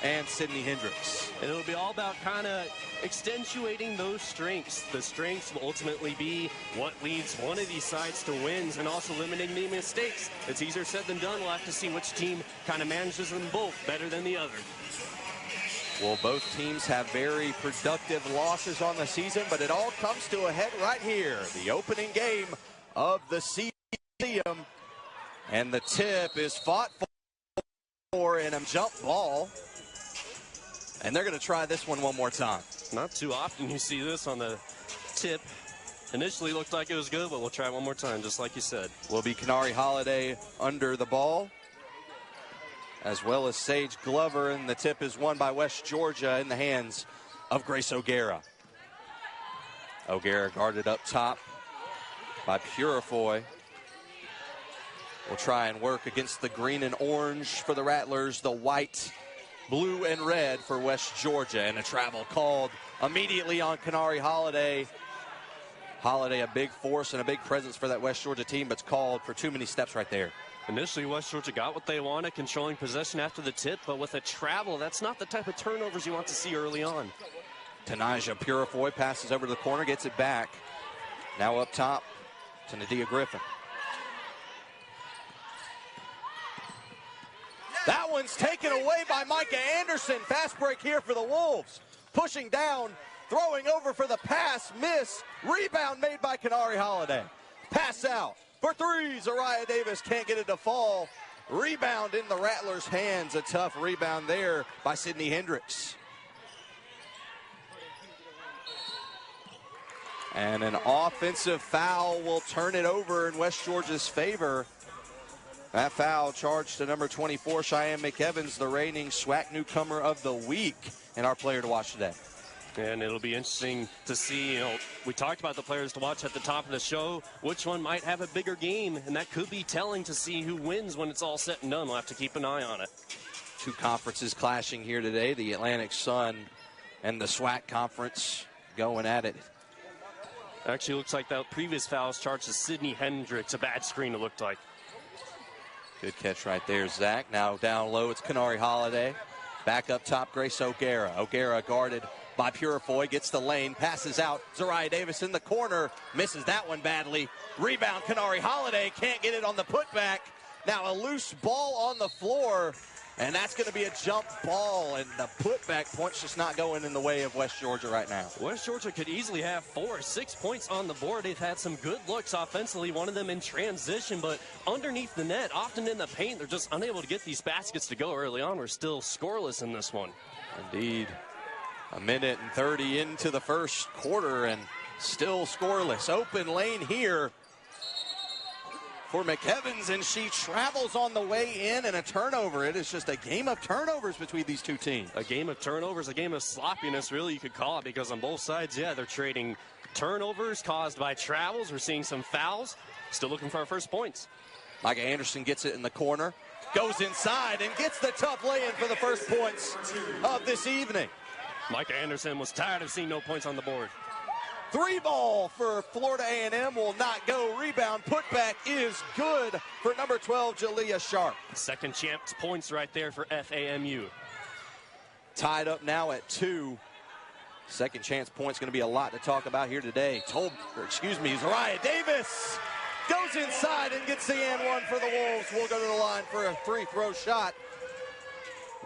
and Sydney Hendricks. And it'll be all about kind of accentuating those strengths. The strengths will ultimately be what leads one of these sides to wins and also limiting the mistakes. It's easier said than done. We'll have to see which team kind of manages them both better than the other. Well, both teams have very productive losses on the season, but it all comes to a head right here. The opening game of the season, and the tip is fought for in a jump ball. And they're going to try this one more time. Not too often you see this on the tip. Initially looked like it was good, but we'll try one more time, just like you said. Will be Kenari Holiday under the ball, as well as Sage Glover, and the tip is won by West Georgia in the hands of Grace O'Gara. O'Gara guarded up top by Purifoy. Will try and work against the green and orange for the Rattlers, the white, blue, and red for West Georgia, and a travel called immediately on Kenari Holiday. Holiday, a big force and a big presence for that West Georgia team, but it's called for too many steps right there. Initially, West Georgia got what they wanted, controlling possession after the tip, but with a travel, that's not the type of turnovers you want to see early on. Tanaja Purifoy passes over to the corner, gets it back. Now up top to Nadia Griffin. That one's taken away by Micah Anderson. Fast break here for the Wolves. Pushing down, throwing over for the pass, miss. Rebound made by Kenari Holiday. Pass out for three. Zuriyah Davis can't get it to fall. Rebound in the Rattlers' hands. A tough rebound there by Sydney Hendricks. And an offensive foul will turn it over in West Georgia's favor. That foul charged to number 24, Cheyenne McEvans, the reigning SWAC newcomer of the week, and our player to watch today. And it'll be interesting to see, we talked about the players to watch at the top of the show, which one might have a bigger game, and that could be telling to see who wins when it's all said and done. We'll have to keep an eye on it. Two conferences clashing here today, the Atlantic Sun and the SWAC conference going at it. Actually, looks like that previous foul was charged to Sydney Hendricks. A bad screen, it looked like. Good catch right there, Zach. Now down low, it's Kenari Holiday. Back up top, Grace O'Gara. O'Gara guarded by Purifoy, gets the lane, passes out. Zuriyah Davis in the corner, misses that one badly. Rebound, Kenari Holiday, can't get it on the putback. Now a loose ball on the floor, and that's going to be a jump ball, and the putback point's just not going in the way of West Georgia right now. West Georgia could easily have 4 or 6 points on the board. They've had some good looks offensively, one of them in transition, but underneath the net, often in the paint, they're just unable to get these baskets to go early on. We're still scoreless in this one. Indeed. A minute and 30 into the first quarter, and still scoreless. Open lane here for McEvans, and she travels on the way in, and a turnover. It is just a game of turnovers between these two teams. A game of turnovers, a game of sloppiness, really, you could call it, because on both sides, yeah, they're trading turnovers caused by travels. We're seeing some fouls. Still looking for our first points. Micah Anderson gets it in the corner, goes inside, and gets the tough lay-in for the first points of this evening. Micah Anderson was tired of seeing no points on the board. 3 ball for Florida A&M will not go. Rebound putback is good for number 12, Jalea Sharp. Second chance points right there for FAMU. Tied up now at 2. Second chance points going to be a lot to talk about here today. Zuriyah Davis goes inside and gets the and one for the Wolves. We'll go to the line for a free throw shot.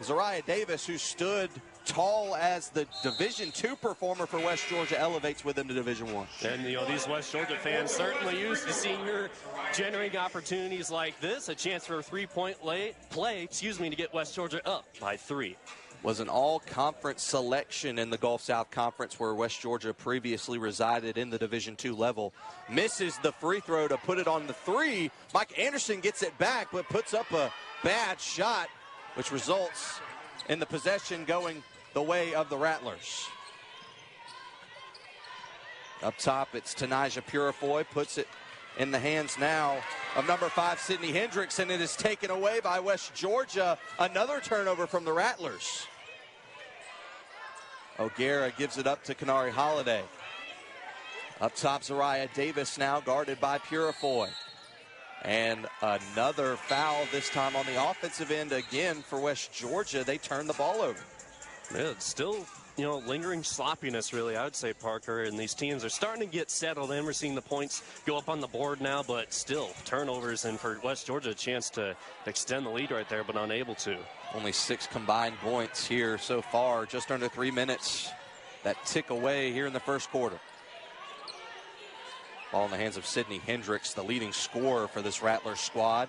Zuriyah Davis, who stood tall as the Division II performer for West Georgia, elevates with him to Division I. And, these West Georgia fans certainly used to seeing her generating opportunities like this. A chance for a three-point play to get West Georgia up by 3. Was an all-conference selection in the Gulf South Conference, where West Georgia previously resided in the Division II level. Misses the free throw to put it on the 3. Mike Anderson gets it back, but puts up a bad shot, which results in the possession going the way of the Rattlers. Up top, it's Tanaja Purifoy, puts it in the hands now of number 5, Sydney Hendricks, and it is taken away by West Georgia. Another turnover from the Rattlers. O'Gara gives it up to Kenari Holiday. Up top, Zuriyah Davis now guarded by Purifoy. And another foul, this time on the offensive end again for West Georgia. They turned the ball over. Yeah, it's still, lingering sloppiness, really, I would say, Parker. And these teams are starting to get settled in. We're seeing the points go up on the board now, but still turnovers. And for West Georgia, a chance to extend the lead right there, but unable to. Only 6 combined points here so far, just under 3 minutes. That tick away here in the first quarter. Ball in the hands of Sydney Hendricks, the leading scorer for this Rattlers squad.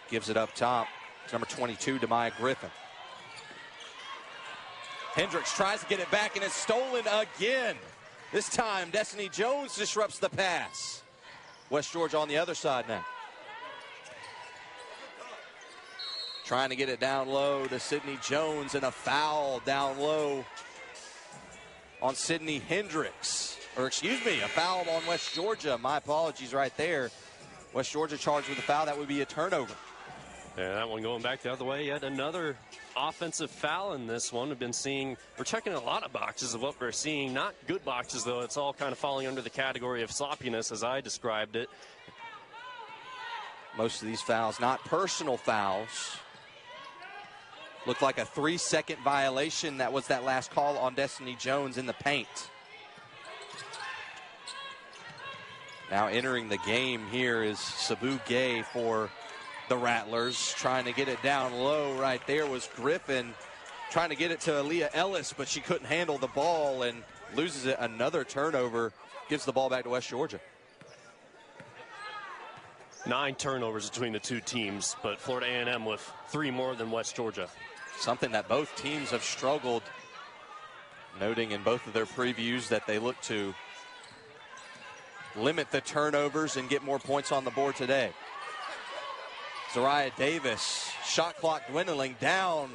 Gives it up top. It's number 22, Demaya Griffin. Hendricks tries to get it back, and it's stolen again. This time, Destiny Jones disrupts the pass. West Georgia on the other side now. Trying to get it down low to Sydney Jones, and a foul down low on Sydney Hendricks. Or excuse me, a foul on West Georgia. My apologies right there. West Georgia charged with a foul. That would be a turnover. Yeah, that one going back the other way. Yet another offensive foul in this one. We're checking a lot of boxes of what we're seeing. Not good boxes, though. It's all kind of falling under the category of sloppiness, as I described it. Most of these fouls, not personal fouls. Looked like a 3-second violation. That was that last call on Destiny Jones in the paint. Now entering the game here is Sabu Gay for the Rattlers. Trying to get it down low right there was Griffin. Trying to get it to Aaliyah Ellis, but she couldn't handle the ball and loses it. Another turnover. Gives the ball back to West Georgia. 9 turnovers between the two teams, but Florida A&M with 3 more than West Georgia. Something that both teams have struggled, noting in both of their previews that they look to limit the turnovers and get more points on the board today. Zuriyah Davis, shot clock dwindling down,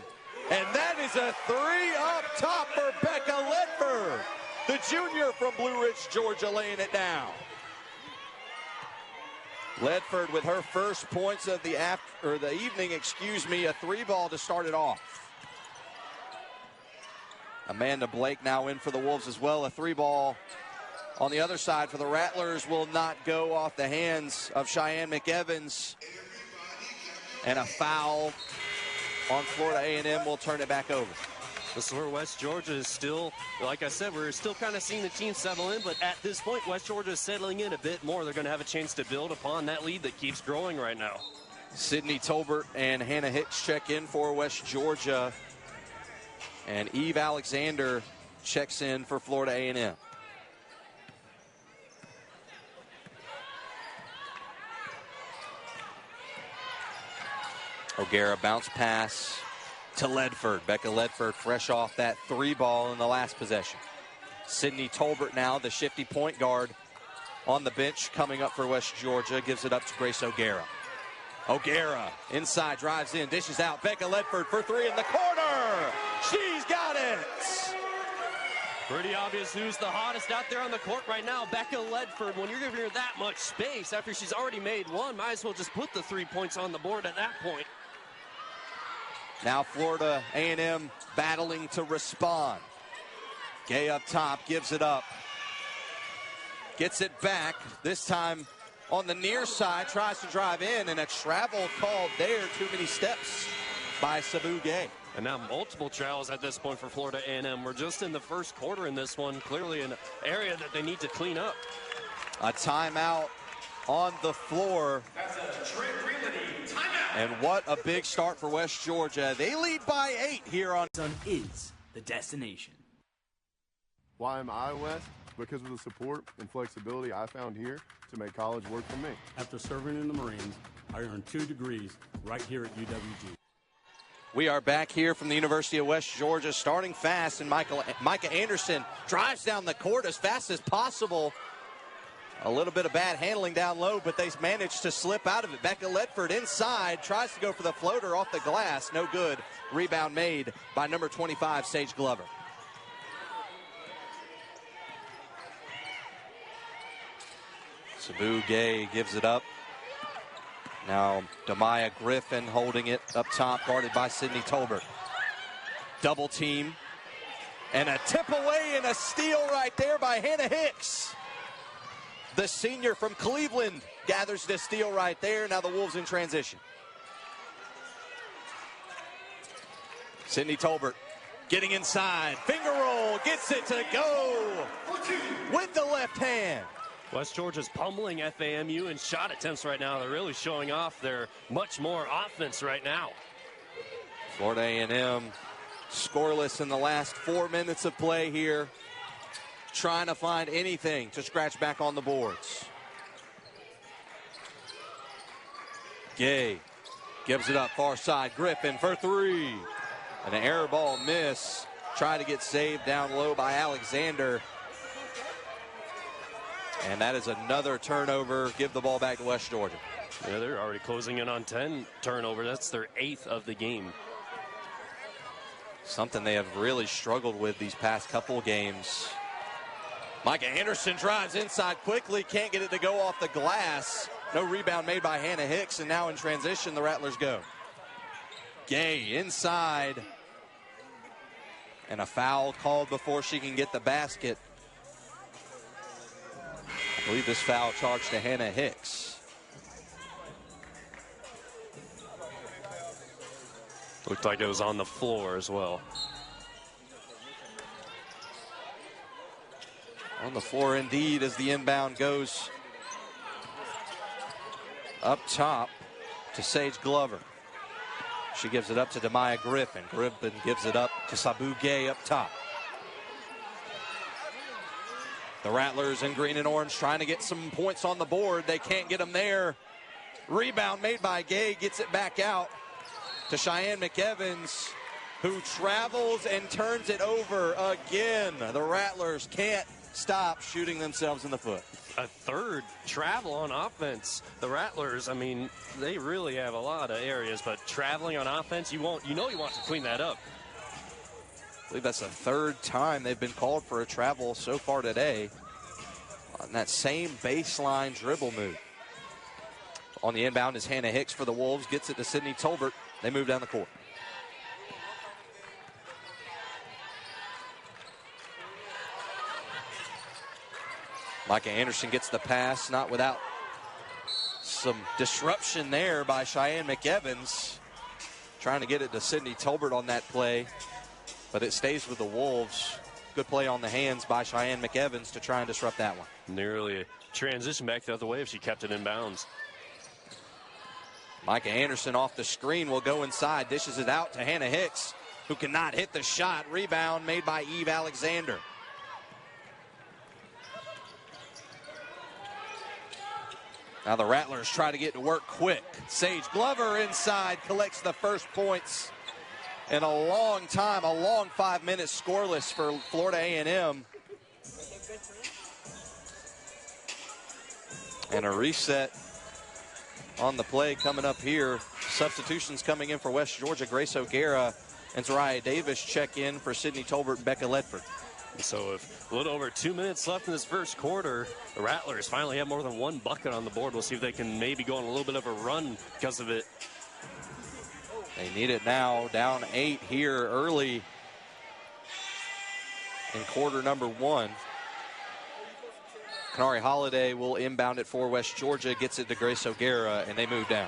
and that is a 3 up top for Becca Ledford, the junior from Blue Ridge, Georgia, laying it down. Ledford with her first points of the evening, a 3-ball to start it off. Amanda Blake now in for the Wolves as well. A 3-ball on the other side for the Rattlers will not go off the hands of Cheyenne McEvans. And a foul on Florida A&M will turn it back over. This is where West Georgia is still, like I said, we're still kind of seeing the team settle in, but at this point, West Georgia is settling in a bit more. They're going to have a chance to build upon that lead that keeps growing right now. Sydney Tolbert and Hannah Hicks check in for West Georgia. And Eve Alexander checks in for Florida A&M. O'Gara bounce pass to Ledford. Becca Ledford fresh off that 3-ball in the last possession. Sydney Tolbert now, the shifty point guard on the bench coming up for West Georgia. Gives it up to Grace O'Gara. O'Gara inside, drives in, dishes out. Becca Ledford for 3 in the corner. She's got it. Pretty obvious who's the hottest out there on the court right now. Becca Ledford. When you're giving her that much space after she's already made one, might as well just put the 3 points on the board at that point. Now Florida A&M battling to respond. Gay up top, gives it up. Gets it back, this time on the near side, tries to drive in, and a travel called there. Too many steps by Sabu Gay. And now multiple travels at this point for Florida A&M. We're just in the first quarter in this one. Clearly an area that they need to clean up. A timeout on the floor. That's a timeout. And what a big start for West Georgia. They lead by 8 here on Sun is the destination. Why am I West? Because of the support and flexibility I found here to make college work for me. After serving in the Marines, I earned 2 degrees right here at UWG. We are back here from the University of West Georgia, starting fast, and Micah Anderson drives down the court as fast as possible. A little bit of bad handling down low, but they managed to slip out of it. Becca Ledford inside, tries to go for the floater off the glass. No good. Rebound made by number 25, Sage Glover. Sabu Gay gives it up. Now Demaya Griffin holding it up top, guarded by Sydney Tolbert. Double team. And a tip away and a steal right there by Hannah Hicks. The senior from Cleveland gathers the steal right there. Now the Wolves in transition. Sydney Tolbert getting inside. Finger roll, gets it to go with the left hand. West Georgia's pummeling FAMU in shot attempts right now. They're really showing off their much more offense right now. Florida A&M scoreless in the last 4 minutes of play here. Trying to find anything to scratch back on the boards. Gay gives it up far side. Griffin for three. And an air ball miss. Trying to get saved down low by Alexander. And that is another turnover. Give the ball back to West Georgia. Yeah, they're already closing in on 10 turnovers. That's their 8th of the game. Something they have really struggled with these past couple games. Micah Anderson drives inside quickly. Can't get it to go off the glass. No rebound made by Hannah Hicks. And now in transition, the Rattlers go. Gay inside. And a foul called before she can get the basket. I believe this foul charged to Hannah Hicks. Looked like it was on the floor as well. On the floor indeed as the inbound goes up top to Sage Glover. She gives it up to Demaya Griffin. Griffin gives it up to Sabu Gay up top. The Rattlers in green and orange trying to get some points on the board. They can't get them there. Rebound made by Gay, gets it back out to Cheyenne McEvans, who travels and turns it over again. The Rattlers can't stop shooting themselves in the foot. A third travel on offense. The Rattlers, I mean, they really have a lot of areas, but traveling on offense, you want to clean that up. I believe that's the third time they've been called for a travel so far today on that same baseline dribble move. On the inbound is Hannah Hicks for the Wolves. Gets it to Sydney Tolbert. They move down the court. Micah Anderson gets the pass, not without some disruption there by Cheyenne McEvans. Trying to get it to Sydney Tolbert on that play, but it stays with the Wolves. Good play on the hands by Cheyenne McEvans to try and disrupt that one. Nearly a transition back the other way if she kept it in bounds. Micah Anderson off the screen will go inside, dishes it out to Hannah Hicks, who cannot hit the shot. Rebound made by Eve Alexander. Now the Rattlers try to get to work quick. Sage Glover inside, collects the first points in a long time, a long 5 minutes scoreless for Florida A&M. And a reset on the play coming up here. Substitutions coming in for West Georgia. Grace O'Gara and Zuriyah Davis check in for Sydney Tolbert and Becca Ledford. So with a little over 2 minutes left in this first quarter, the Rattlers finally have more than one bucket on the board. We'll see if they can maybe go on a little bit of a run because of it. They need it now, down 8 here early in quarter number 1. Kanari Holiday will inbound it for West Georgia, gets it to Grace O'Gara, and they move down.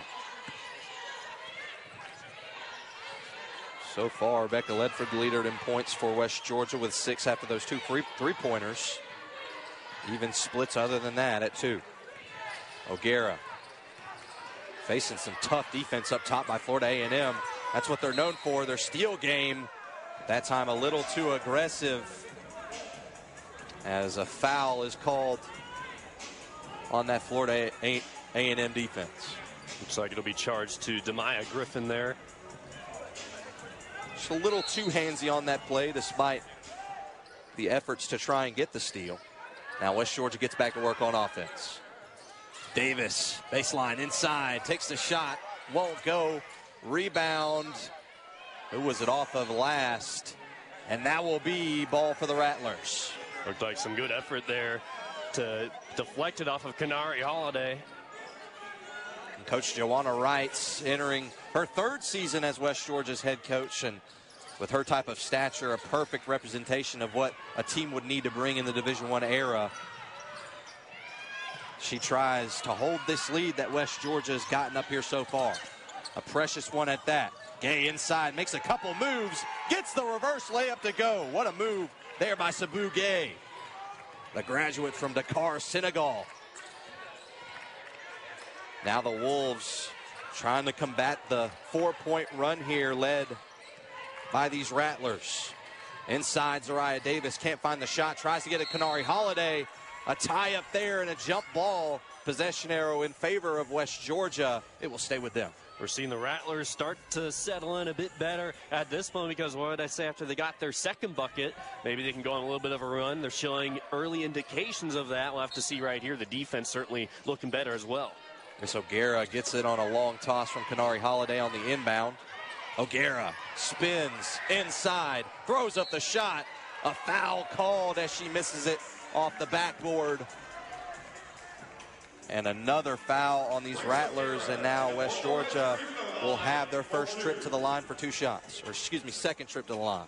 So far, Becca Ledford, the leader in points for West Georgia with 6 after those two three-pointers. Even splits other than that at 2. O'Gara facing some tough defense up top by Florida A&M. That's what they're known for, their steal game. That time a little too aggressive as a foul is called on that Florida A&M defense. Looks like it'll be charged to Demaya Griffin there. Just a little too handsy on that play despite the efforts to try and get the steal. Now West Georgia gets back to work on offense. Davis, baseline inside, takes the shot, won't go. Rebound. Who was it off of last? And that will be ball for the Rattlers. Looked like some good effort there to deflect it off of Kanari Holiday. And Coach Joanna Wright's entering her 3rd season as West Georgia's head coach, and with her type of stature, a perfect representation of what a team would need to bring in the Division I era. She tries to hold this lead that West Georgia has gotten up here so far. A precious one at that. Gay inside, makes a couple moves, gets the reverse layup to go. What a move there by Sabu Gay, the graduate from Dakar, Senegal. Now the Wolves trying to combat the 4-point run here led by these Rattlers. Inside, Zuriyah Davis can't find the shot, tries to get it Kenari Holiday. A tie up there and a jump ball. Possession arrow in favor of West Georgia. It will stay with them. We're seeing the Rattlers start to settle in a bit better at this point because what did I say after they got their second bucket? Maybe they can go on a little bit of a run. They're showing early indications of that. We'll have to see right here. The defense certainly looking better as well. And so O'Gara gets it on a long toss from Kenari Holiday on the inbound. O'Gara spins inside, throws up the shot. A foul called as she misses it off the backboard. And another foul on these Rattlers, and now West Georgia will have their first trip to the line for 2 shots. Or excuse me, second trip to the line.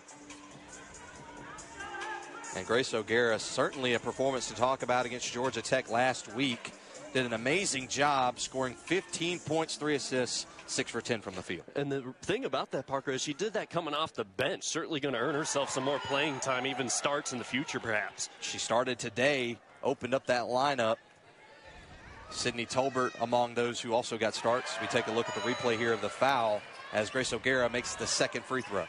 And Grace O'Gara, certainly a performance to talk about against Georgia Tech last week. Did an amazing job, scoring 15 points, 3 assists, 6 for 10 from the field. And the thing about that, Parker, is she did that coming off the bench. Certainly going to earn herself some more playing time, even starts in the future perhaps. She started today, opened up that lineup. Sydney Tolbert among those who also got starts. We take a look at the replay here of the foul as Grace O'Gara makes the second free throw.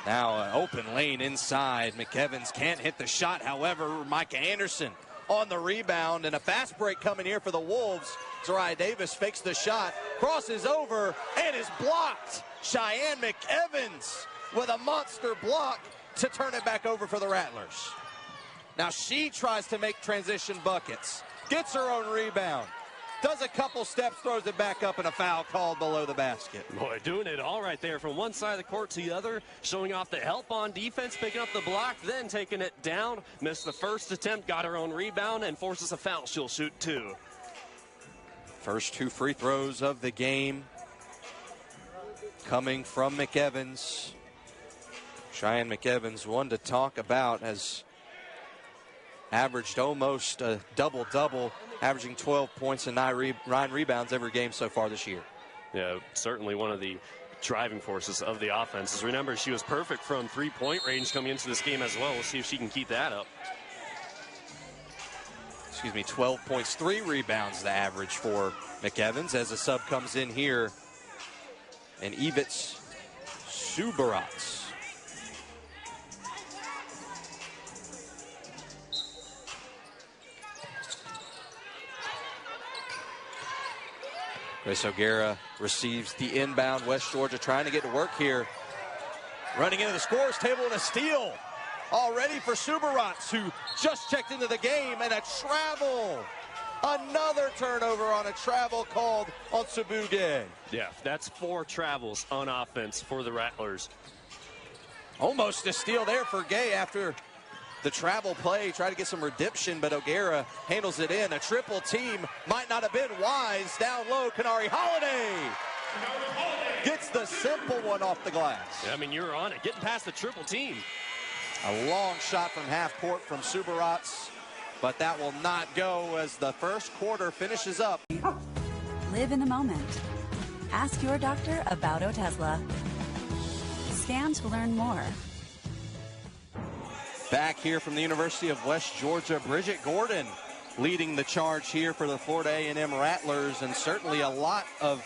Now an open lane inside. McEvans can't hit the shot. However, Micah Anderson on the rebound, and a fast break coming here for the Wolves. Zuriyah Davis fakes the shot, crosses over, and is blocked. Cheyenne McEvans with a monster block to turn it back over for the Rattlers. Now she tries to make transition buckets, gets her own rebound, does a couple steps, throws it back up, and a foul called below the basket. Boy, doing it all right there from one side of the court to the other, showing off the help on defense, picking up the block, then taking it down. Missed the first attempt, got her own rebound, and forces a foul. She'll shoot 2. First 2 free throws of the game coming from McEvans. Cheyenne McEvans, one to talk about, has averaged almost a double-double, averaging 12 points and 9 rebounds every game so far this year. Yeah, certainly one of the driving forces of the offense. Remember, she was perfect from 3-point range coming into this game as well. We'll see if she can keep that up. 12 points, 3 rebounds the average for McEvans as a sub comes in here. And Evitz Subarats. Grace O'Gara receives the inbound. West Georgia trying to get to work here. Running into the scorer's table and a steal. All ready for Subarats, who just checked into the game, and a travel. Another turnover on a travel called on Sabuge. Yeah, that's 4 travels on offense for the Rattlers. Almost a steal there for Gay after the travel play. Tried to get some redemption, but O'Gara handles it in. A triple team might not have been wise. Down low, Kenari Holiday gets the simple one off the glass. Yeah, I mean, you're on it. Getting past the triple team. A long shot from half court from Subarats, but that will not go as the first quarter finishes up. Live in the moment. Ask your doctor about Otezla. Scan to learn more. Back here from the University of West Georgia, Bridget Gordon leading the charge here for the Florida A&M Rattlers, and certainly a lot of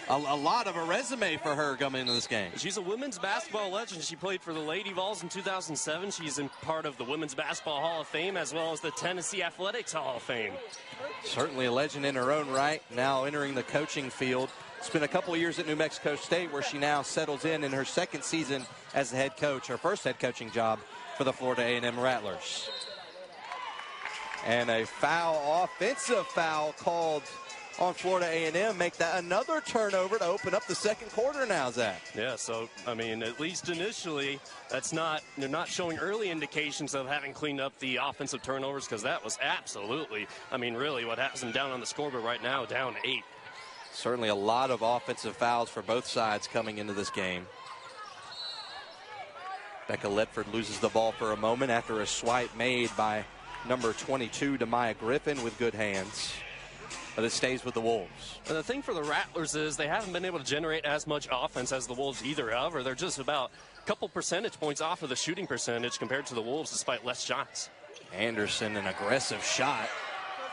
a resume for her coming into this game. She's a women's basketball legend. She played for the Lady Vols in 2007. She's in part of the Women's Basketball Hall of Fame as well as the Tennessee Athletics Hall of Fame. Certainly a legend in her own right, now entering the coaching field. Spent a couple of years at New Mexico State, where she now settles in her second season as the head coach, her first head coaching job for the Florida A&M Rattlers. And a foul, offensive foul called on Florida A&M, make that another turnover to open up the second quarter now, Zach. Yeah, so, I mean, at least initially, they're not showing early indications of having cleaned up the offensive turnovers, because that was absolutely, I mean, really what has them down on the scoreboard right now, down 8. Certainly a lot of offensive fouls for both sides coming into this game. Becca Ledford loses the ball for a moment after a swipe made by number 22, Demaya Griffin, with good hands. But it stays with the Wolves. And the thing for the Rattlers is they haven't been able to generate as much offense as the Wolves either. However, they're just about a couple percentage points off of the shooting percentage compared to the Wolves despite less shots. Anderson, an aggressive shot.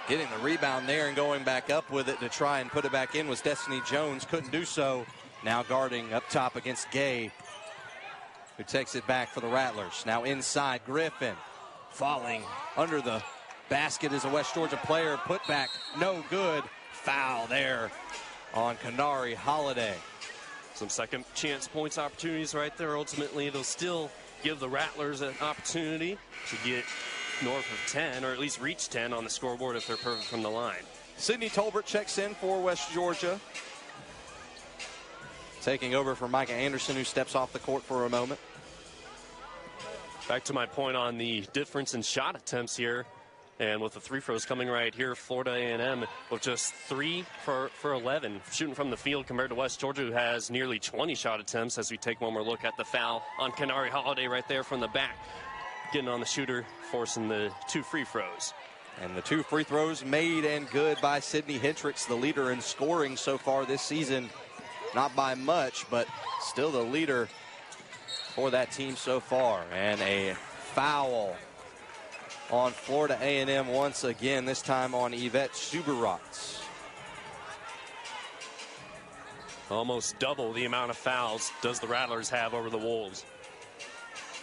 Getting the rebound there and going back up with it to try and put it back in was Destiny Jones. Couldn't do so. Now guarding up top against Gay, who takes it back for the Rattlers. Now inside, Griffin falling under the basket is a West Georgia player. Put back, no good. Foul there on Kanari Holiday. Some second chance points opportunities right there. Ultimately, it'll still give the Rattlers an opportunity to get north of 10, or at least reach 10 on the scoreboard if they're perfect from the line. Sydney Tolbert checks in for West Georgia. Taking over for Micah Anderson, who steps off the court for a moment. Back to my point on the difference in shot attempts here. And with the free throws coming right here, Florida A&M with just 3 for 11 shooting from the field compared to West Georgia, who has nearly 20 shot attempts, as we take one more look at the foul on Kanari Holiday right there from the back. Getting on the shooter, forcing the 2 free throws. And the 2 free throws made and good by Sydney Hendricks, the leader in scoring so far this season. Not by much, but still the leader for that team so far. And a foul on Florida A&M once again, this time on Yvette Subarats. Almost double the amount of fouls does the Rattlers have over the Wolves.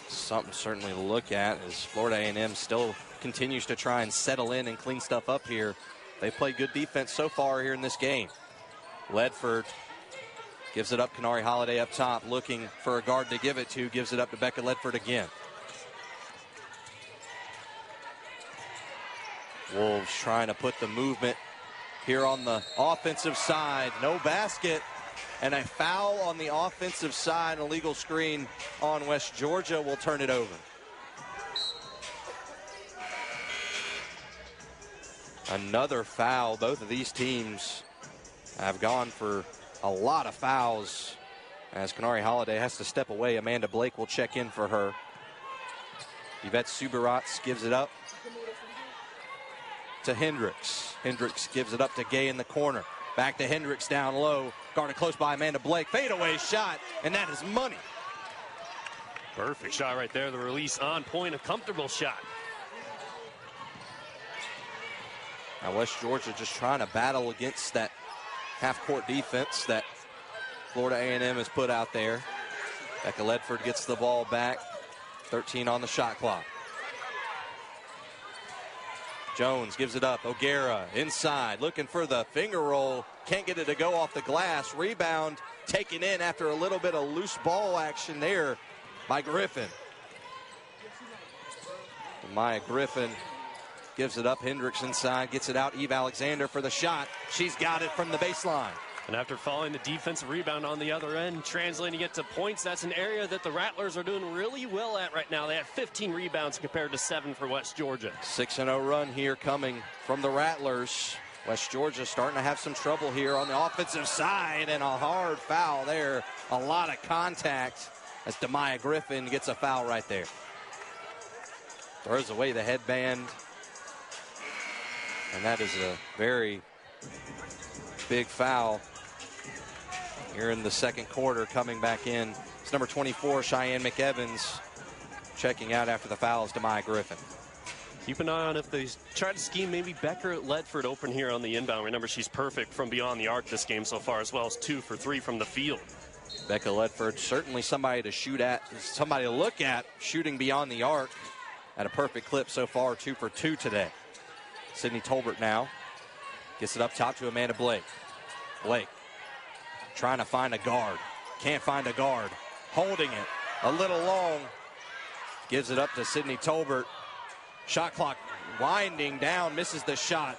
Something certainly to look at as Florida A&M still continues to try and settle in and clean stuff up here. They played good defense so far here in this game. Ledford gives it up. Kanari Holiday up top, looking for a guard to give it to. Gives it up to Becca Ledford again. Wolves trying to put the movement here on the offensive side. No basket. And a foul on the offensive side. A legal screen on West Georgia will turn it over. Another foul. Both of these teams have gone for a lot of fouls as Kanari Holiday has to step away. Amanda Blake will check in for her. Yvette Subarats gives it up to Hendricks. Hendricks gives it up to Gay in the corner. Back to Hendricks down low. Guarded close by Amanda Blake. Fadeaway shot, and that is money. Perfect shot right there. The release on point. A comfortable shot. Now West Georgia just trying to battle against that half-court defense that Florida A&M has put out there. Becca Ledford gets the ball back. 13 on the shot clock. Jones gives it up. O'Gara inside, looking for the finger roll. Can't get it to go off the glass. Rebound taken in after a little bit of loose ball action there by Griffin. Maya Griffin gives it up. Hendricks inside, gets it out. Eve Alexander for the shot. She's got it from the baseline. And after following the defensive rebound on the other end, translating it to points, that's an area that the Rattlers are doing really well at right now. They have 15 rebounds compared to 7 for West Georgia. 6-0 run here coming from the Rattlers. West Georgia starting to have some trouble here on the offensive side, and a hard foul there. A lot of contact as Demaya Griffin gets a foul right there. Throws away the headband. And that is a very big foul here in the second quarter. Coming back in, it's number 24, Cheyenne McEvans, checking out after the foul is Demaya Griffin. Keep an eye on if they try to scheme maybe Becca Ledford open here on the inbound. Remember, she's perfect from beyond the arc this game so far, as well as 2 for 3 from the field. Becca Ledford, certainly somebody to shoot at, somebody to look at, shooting beyond the arc at a perfect clip so far, 2 for 2 today. Sydney Tolbert now gets it up top to Amanda Blake. Blake trying to find a guard. Can't find a guard. Holding it a little long. Gives it up to Sydney Tolbert. Shot clock winding down. Misses the shot.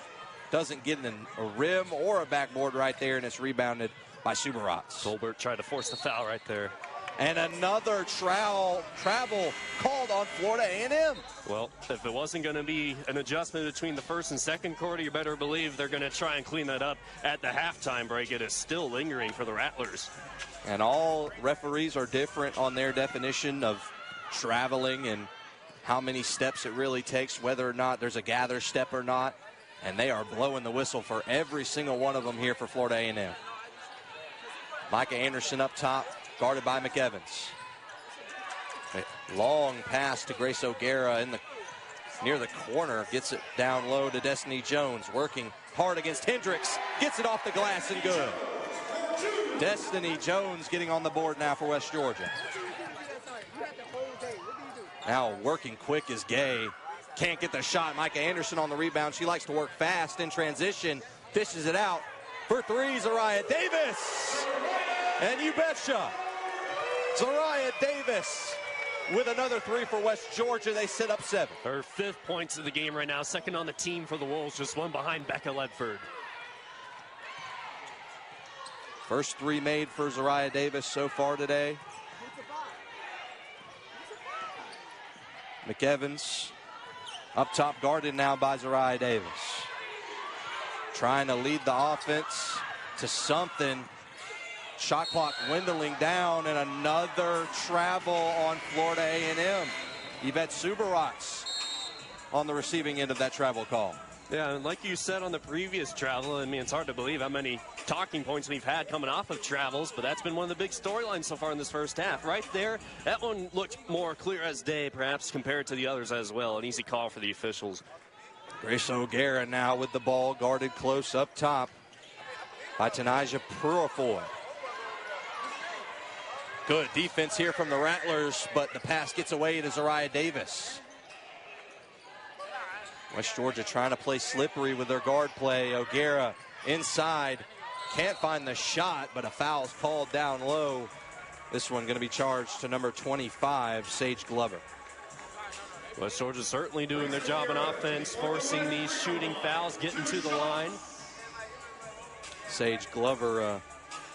Doesn't get a rim or a backboard right there, and it's rebounded by Subarats. Tolbert tried to force the foul right there. And another travel called on Florida A&M. Well, if it wasn't going to be an adjustment between the first and second quarter, you better believe they're going to try and clean that up at the halftime break. It is still lingering for the Rattlers. And all referees are different on their definition of traveling and how many steps it really takes, whether or not there's a gather step or not. And they are blowing the whistle for every single one of them here for Florida A&M. Micah Anderson up top, guarded by McEvans. A long pass to Grace O'Gara near the corner. Gets it down low to Destiny Jones, working hard against Hendricks. Gets it off the glass and good. Destiny Jones getting on the board now for West Georgia. Now working quick is Gay. Can't get the shot. Micah Anderson on the rebound. She likes to work fast in transition. Fishes it out for three. Zuriyah Davis. And you betcha. Zuriyah Davis with another three for West Georgia. They sit up 7. Her 5th points of the game right now. 2nd on the team for the Wolves. Just one behind Becca Ledford. First 3 made for Zuriyah Davis so far today. McEvans up top, guarded now by Zuriyah Davis. Trying to lead the offense to something. Shot clock dwindling down, and another travel on Florida A&M. Yvette Subarats on the receiving end of that travel call. Yeah, and like you said on the previous travel, I mean, it's hard to believe how many talking points we've had coming off of travels, but that's been one of the big storylines so far in this first half. Right there, that one looked more clear as day, perhaps, compared to the others as well. An easy call for the officials. Grace O'Gara now with the ball, guarded close up top by Tanaja Purifoy. Good defense here from the Rattlers, but the pass gets away to Zuriyah Davis. West Georgia trying to play slippery with their guard play. O'Gara inside, can't find the shot, but a foul's called down low. This one going to be charged to number 25, Sage Glover. West Georgia certainly doing their job on offense, forcing these shooting fouls, getting to the line. Sage Glover,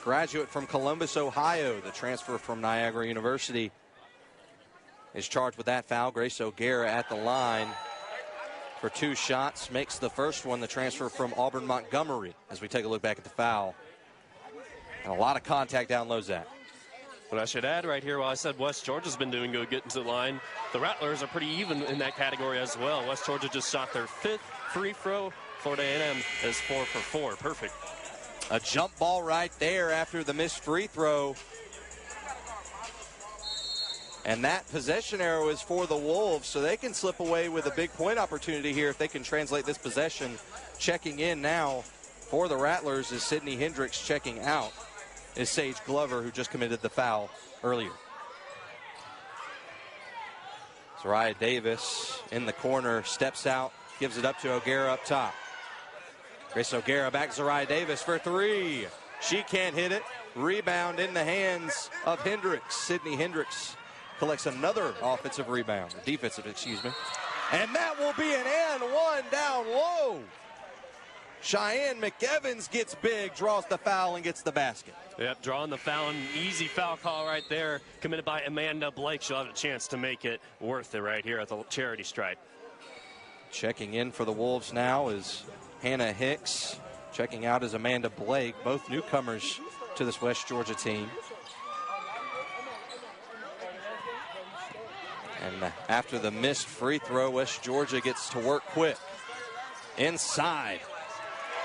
graduate from Columbus, Ohio, the transfer from Niagara University, is charged with that foul. Grace O'Gara at the line for 2 shots, makes the first one, the transfer from Auburn Montgomery, as we take a look back at the foul. And a lot of contact down low, Zach. But I should add right here, while I said West Georgia's been doing good getting to the line, the Rattlers are pretty even in that category as well. West Georgia just shot their 5th free throw. Florida A&M is 4 for 4. Perfect. A jump ball right there after the missed free throw. And that possession arrow is for the Wolves, so they can slip away with a big point opportunity here if they can translate this possession. Checking in now for the Rattlers is Sydney Hendricks. Checking out is Sage Glover, who just committed the foul earlier. Zuriyah Davis in the corner, steps out, gives it up to O'Gara up top. Grace O'Gara back to Zuriyah Davis for 3. She can't hit it. Rebound in the hands of Hendricks. Sydney Hendricks collects another offensive rebound, defensive, excuse me. And that will be an and one down low. Cheyenne McEvans gets big, draws the foul, and gets the basket. Yep, drawing the foul, an easy foul call right there, committed by Amanda Blake. She'll have a chance to make it worth it right here at the charity stripe. Checking in for the Wolves now is Hannah Hicks. Checking out is Amanda Blake, both newcomers to this West Georgia team. And after the missed free throw, West Georgia gets to work quick. Inside.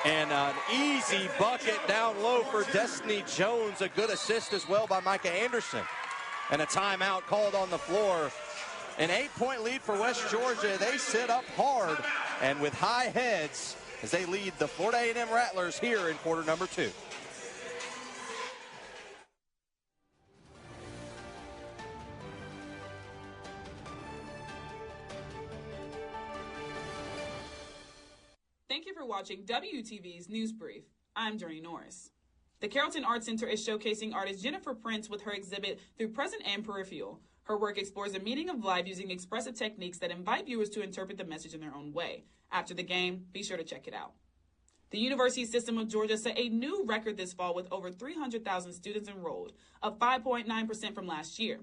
And an easy bucket down low for Destiny Jones. A good assist as well by Micah Anderson. And a timeout called on the floor. An 8-point lead for West Georgia. They sit up hard and with high heads as they lead the Florida A&M Rattlers here in quarter number 2. Thank you for watching WTV's News Brief. I'm Journey Norris. The Carrollton Arts Center is showcasing artist Jennifer Prince with her exhibit Through Present and Peripheral. Her work explores the meaning of life using expressive techniques that invite viewers to interpret the message in their own way. After the game, be sure to check it out. The University System of Georgia set a new record this fall with over 300,000 students enrolled, up 5.9% from last year.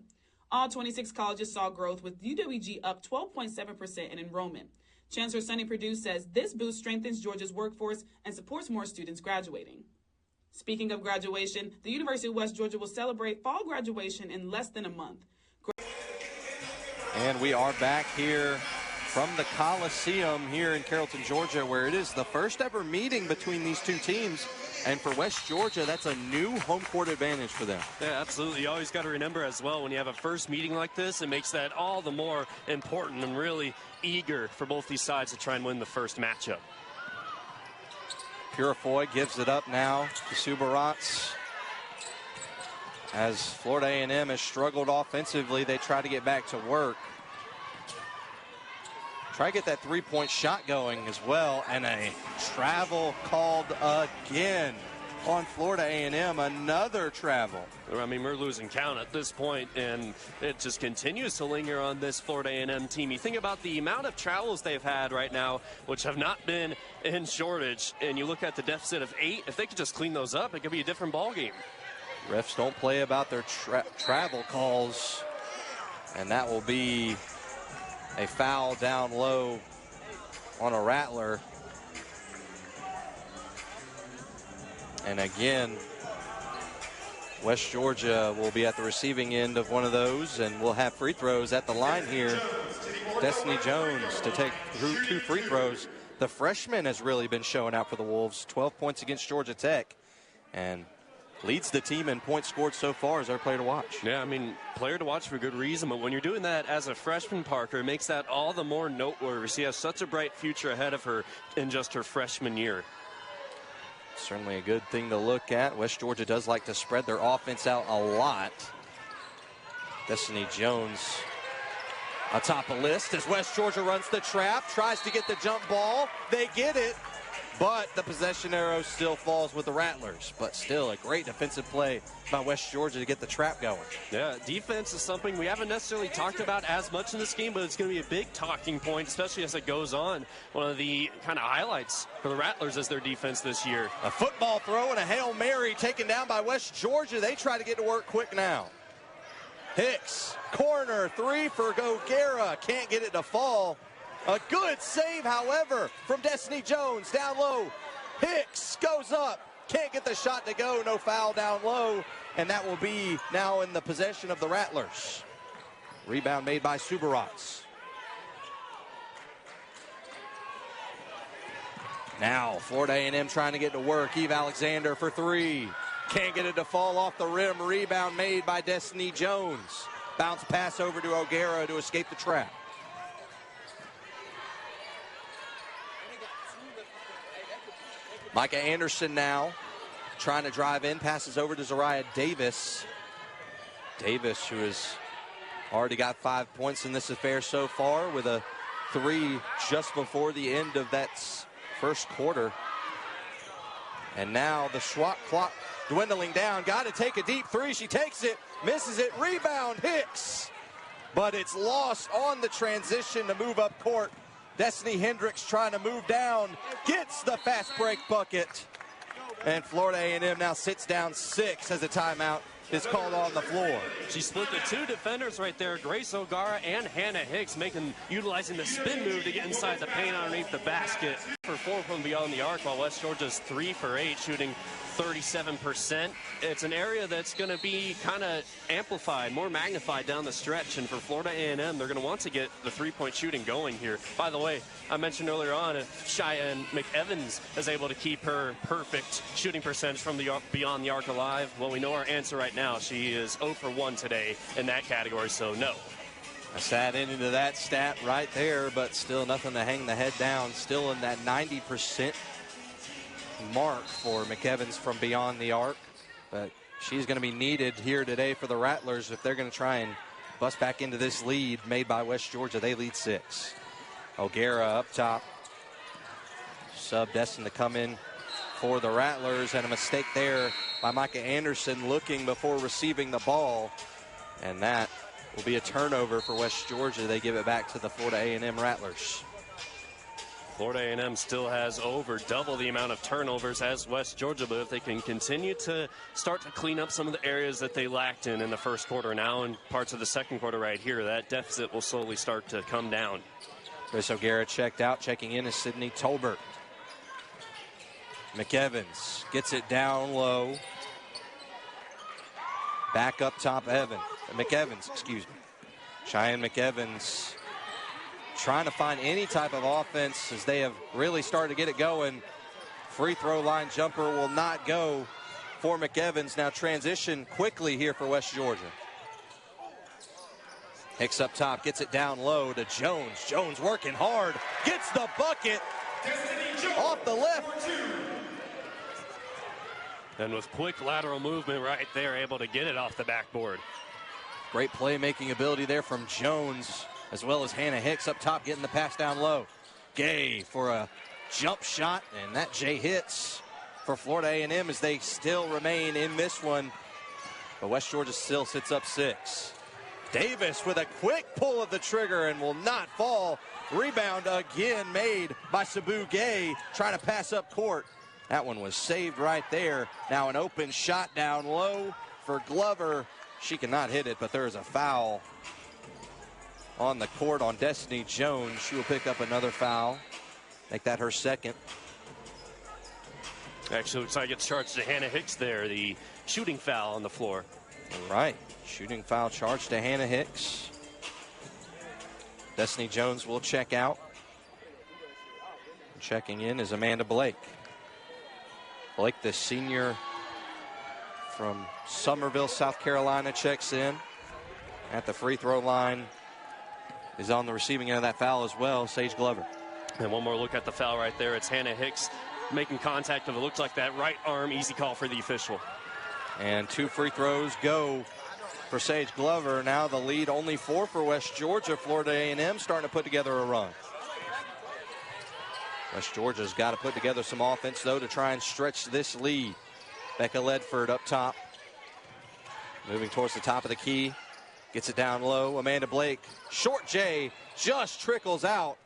All 26 colleges saw growth, with UWG up 12.7% in enrollment. Chancellor Sonny Perdue says this boost strengthens Georgia's workforce and supports more students graduating. Speaking of graduation, the University of West Georgia will celebrate fall graduation in less than a month. And we are back here from the Coliseum here in Carrollton, Georgia, where it is the first ever meeting between these two teams. And for West Georgia, that's a new home court advantage for them. Yeah, absolutely. You always got to remember as well, when you have a first meeting like this, it makes that all the more important and really eager for both these sides to try and win the first matchup. Purifoy gives it up now to Subirats. As Florida A&M has struggled offensively, they try to get back to work. Try to get that three-point shot going as well, and a travel called again on Florida A&M, another travel. I mean, we're losing count at this point, and it just continues to linger on this Florida A&M team. You think about the amount of travels they've had right now, which have not been in shortage, and you look at the deficit of 8, if they could just clean those up, it could be a different ballgame. Refs don't play about their travel calls, and that will be a foul down low on a Rattler. And again, West Georgia will be at the receiving end of one of those, and we'll have free throws at the line here. Destiny Jones to take 2 free throws. The freshman has really been showing out for the Wolves. 12 points against Georgia Tech, and leads the team in points scored so far as our player to watch. Yeah, I mean, player to watch for good reason, but when you're doing that as a freshman, Parker, it makes that all the more noteworthy. She has such a bright future ahead of her in just her freshman year. Certainly a good thing to look at. West Georgia does like to spread their offense out a lot. Destiny Jones atop the list as West Georgia runs the trap, tries to get the jump ball. They get it, but the possession arrow still falls with the Rattlers. But still a great defensive play by West Georgia to get the trap going. Yeah, defense is something we haven't necessarily talked about as much in this game, but it's going to be a big talking point, especially as it goes on. One of the kind of highlights for the Rattlers is their defense this year. A football throw and a Hail Mary taken down by West Georgia. They try to get to work quick now. Hicks, corner, 3 for O'Gara. Can't get it to fall. A good save, however, from Destiny Jones. Down low, Hicks goes up. Can't get the shot to go. No foul down low. And that will be now in the possession of the Rattlers. Rebound made by Subirats. Now, Florida A&M trying to get to work. Eve Alexander for 3. Can't get it to fall off the rim. Rebound made by Destiny Jones. Bounce pass over to O'Gara to escape the trap. Micah Anderson now trying to drive in. Passes over to Zuriyah Davis. Davis, who has already got 5 points in this affair so far, with a 3 just before the end of that first quarter. And now the shot clock dwindling down. Got to take a deep 3. She takes it, misses it. Rebound, Hicks. But it's lost on the transition to move up court. Destiny Hendricks trying to move down, gets the fast break bucket. And Florida A&M now sits down 6 as a timeout is called on the floor. She split the 2 defenders right there, Grace O'Gara and Hannah Hicks, utilizing the spin move to get inside the paint underneath the basket. For 4 from beyond the arc, while West Georgia's 3 for 8, shooting 37%. It's an area that's going to be kind of amplified, more magnified down the stretch. And for Florida A&M, they're going to want to get the 3-point shooting going here. By the way, I mentioned earlier on, if Cheyenne McEvans is able to keep her perfect shooting percentage from the beyond the arc alive, well, we know our answer right now. She is 0 for 1 today in that category, so no. I sat into that stat right there, but still nothing to hang the head down. Still in that 90% mark for McEvans from beyond the arc. But she's going to be needed here today for the Rattlers if they're going to try and bust back into this lead made by West Georgia. They lead 6. O'Gara up top. Sub destined to come in for the Rattlers, and a mistake there by Micah Anderson looking before receiving the ball. And that will be a turnover for West Georgia. They give it back to the Florida A&M Rattlers. Florida A&M still has over double the amount of turnovers as West Georgia, but if they can continue to start to clean up some of the areas that they lacked in the first quarter, now in parts of the second quarter right here, that deficit will slowly start to come down. Chris O'Gara checked out. Checking in is Sydney Tolbert. McEvans gets it down low. Back up top, McEvans, excuse me. Cheyenne McEvans trying to find any type of offense as they have really started to get it going. Free throw line jumper will not go for McEvans. Now transition quickly here for West Georgia. Hicks up top, gets it down low to Jones. Jones working hard, gets the bucket off the left. And with quick lateral movement right there, able to get it off the backboard. Great playmaking ability there from Jones, as well as Hannah Hicks up top getting the pass down low. Gay for a jump shot, and that J hits for Florida A&M as they still remain in this one. But West Georgia still sits up 6. Davis with a quick pull of the trigger and will not fall. Rebound again made by Sabu Gay, trying to pass up court. That one was saved right there. Now an open shot down low for Glover. She cannot hit it, but there is a foul on the court on Destiny Jones. She will pick up another foul. Make that her second. Actually, looks like it's charged to Hannah Hicks there, the shooting foul on the floor. Right, shooting foul charged to Hannah Hicks. Destiny Jones will check out. Checking in is Amanda Blake. Blake, the senior from Summerville, South Carolina, checks in at the free throw line. Is on the receiving end of that foul as well, Sage Glover. And one more look at the foul right there. It's Hannah Hicks making contact of it looks like that right arm. Easy call for the official. And 2 free throws go for Sage Glover. Now the lead only 4 for West Georgia. Florida A&M starting to put together a run. West Georgia's got to put together some offense, though, to try and stretch this lead. Becca Ledford up top. Moving towards the top of the key. Gets it down low. Amanda Blake. Short J just trickles out.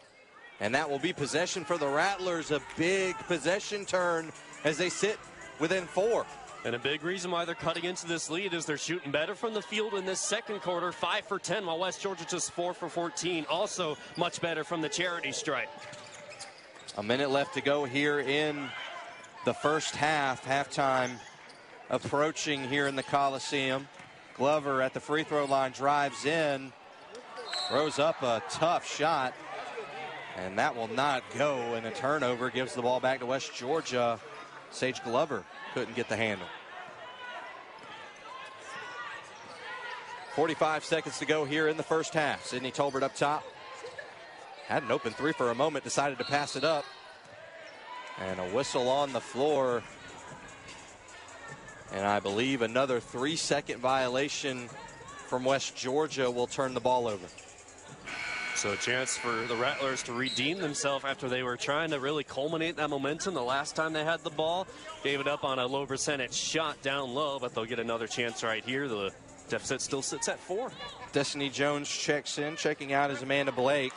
And that will be possession for the Rattlers. A big possession turn as they sit within 4. And a big reason why they're cutting into this lead is they're shooting better from the field in this second quarter. 5 for 10, while West Georgia just 4 for 14. Also much better from the charity stripe. A minute left to go here in the first half. Halftime approaching here in the Coliseum. Glover at the free throw line drives in. Throws up a tough shot. And that will not go. And a turnover gives the ball back to West Georgia. Sage Glover couldn't get the handle. 45 seconds to go here in the first half. Sydney Tolbert up top. Had an open 3 for a moment, decided to pass it up. And a whistle on the floor. And I believe another 3-second violation from West Georgia will turn the ball over. So a chance for the Rattlers to redeem themselves after they were trying to really culminate that momentum the last time they had the ball. Gave it up on a low percentage shot down low, but they'll get another chance right here. The deficit still sits at 4. Destiny Jones checks in. Checking out is Amanda Blake.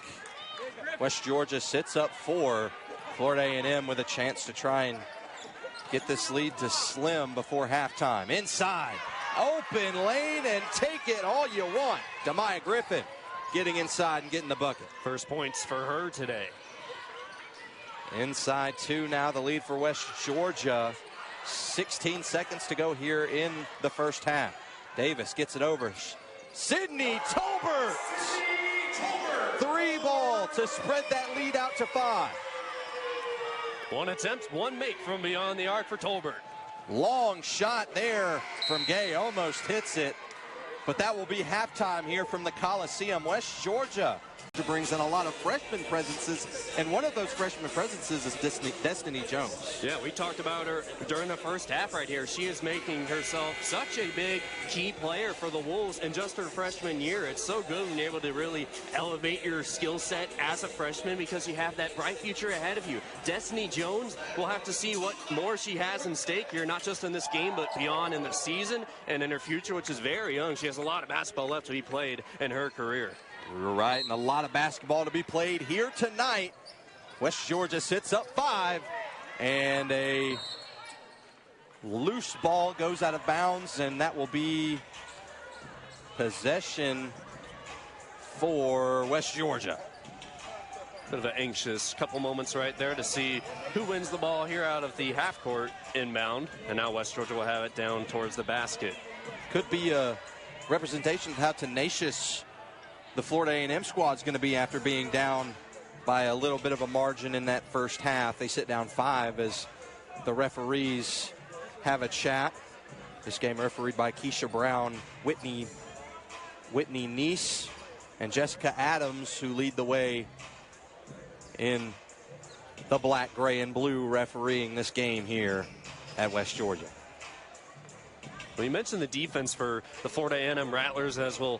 West Georgia sits up 4. Florida A&M with a chance to try and get this lead to slim before halftime. Inside, open lane, and take it all you want. Demaya Griffin getting inside and getting the bucket. First points for her today. Inside 2 now, the lead for West Georgia. 16 seconds to go here in the first half. Davis gets it over. Sydney Tolbert. 3 ball to spread that lead out to 5. 1 attempt, 1 make from beyond the arc for Tolbert. Long shot there from Gay, almost hits it. But that will be halftime here from the Coliseum. West Georgia brings in a lot of freshman presences, and one of those freshman presences is Destiny Jones. Yeah, we talked about her during the first half right here. She is making herself such a big key player for the Wolves in just her freshman year. It's so good when you're able to really elevate your skill set as a freshman because you have that bright future ahead of you. Destiny Jones, we'll have to see what more she has in stake here, not just in this game, but beyond in the season and in her future, which is very young. She has a lot of basketball left to be played in her career. You're right, and a lot of basketball to be played here tonight. West Georgia sits up 5, and a loose ball goes out of bounds, and that will be possession for West Georgia. Bit of an anxious couple moments right there to see who wins the ball here out of the half court inbound, and now West Georgia will have it down towards the basket. Could be a representation of how tenacious the Florida A&M squad is going to be after being down by a little bit of a margin in that first half. They sit down 5 as the referees have a chat. This game refereed by Keisha Brown, Whitney Neese, and Jessica Adams, who lead the way in the black, gray, and blue refereeing this game here at West Georgia. Well, you mentioned the defense for the Florida A&M Rattlers, as we'll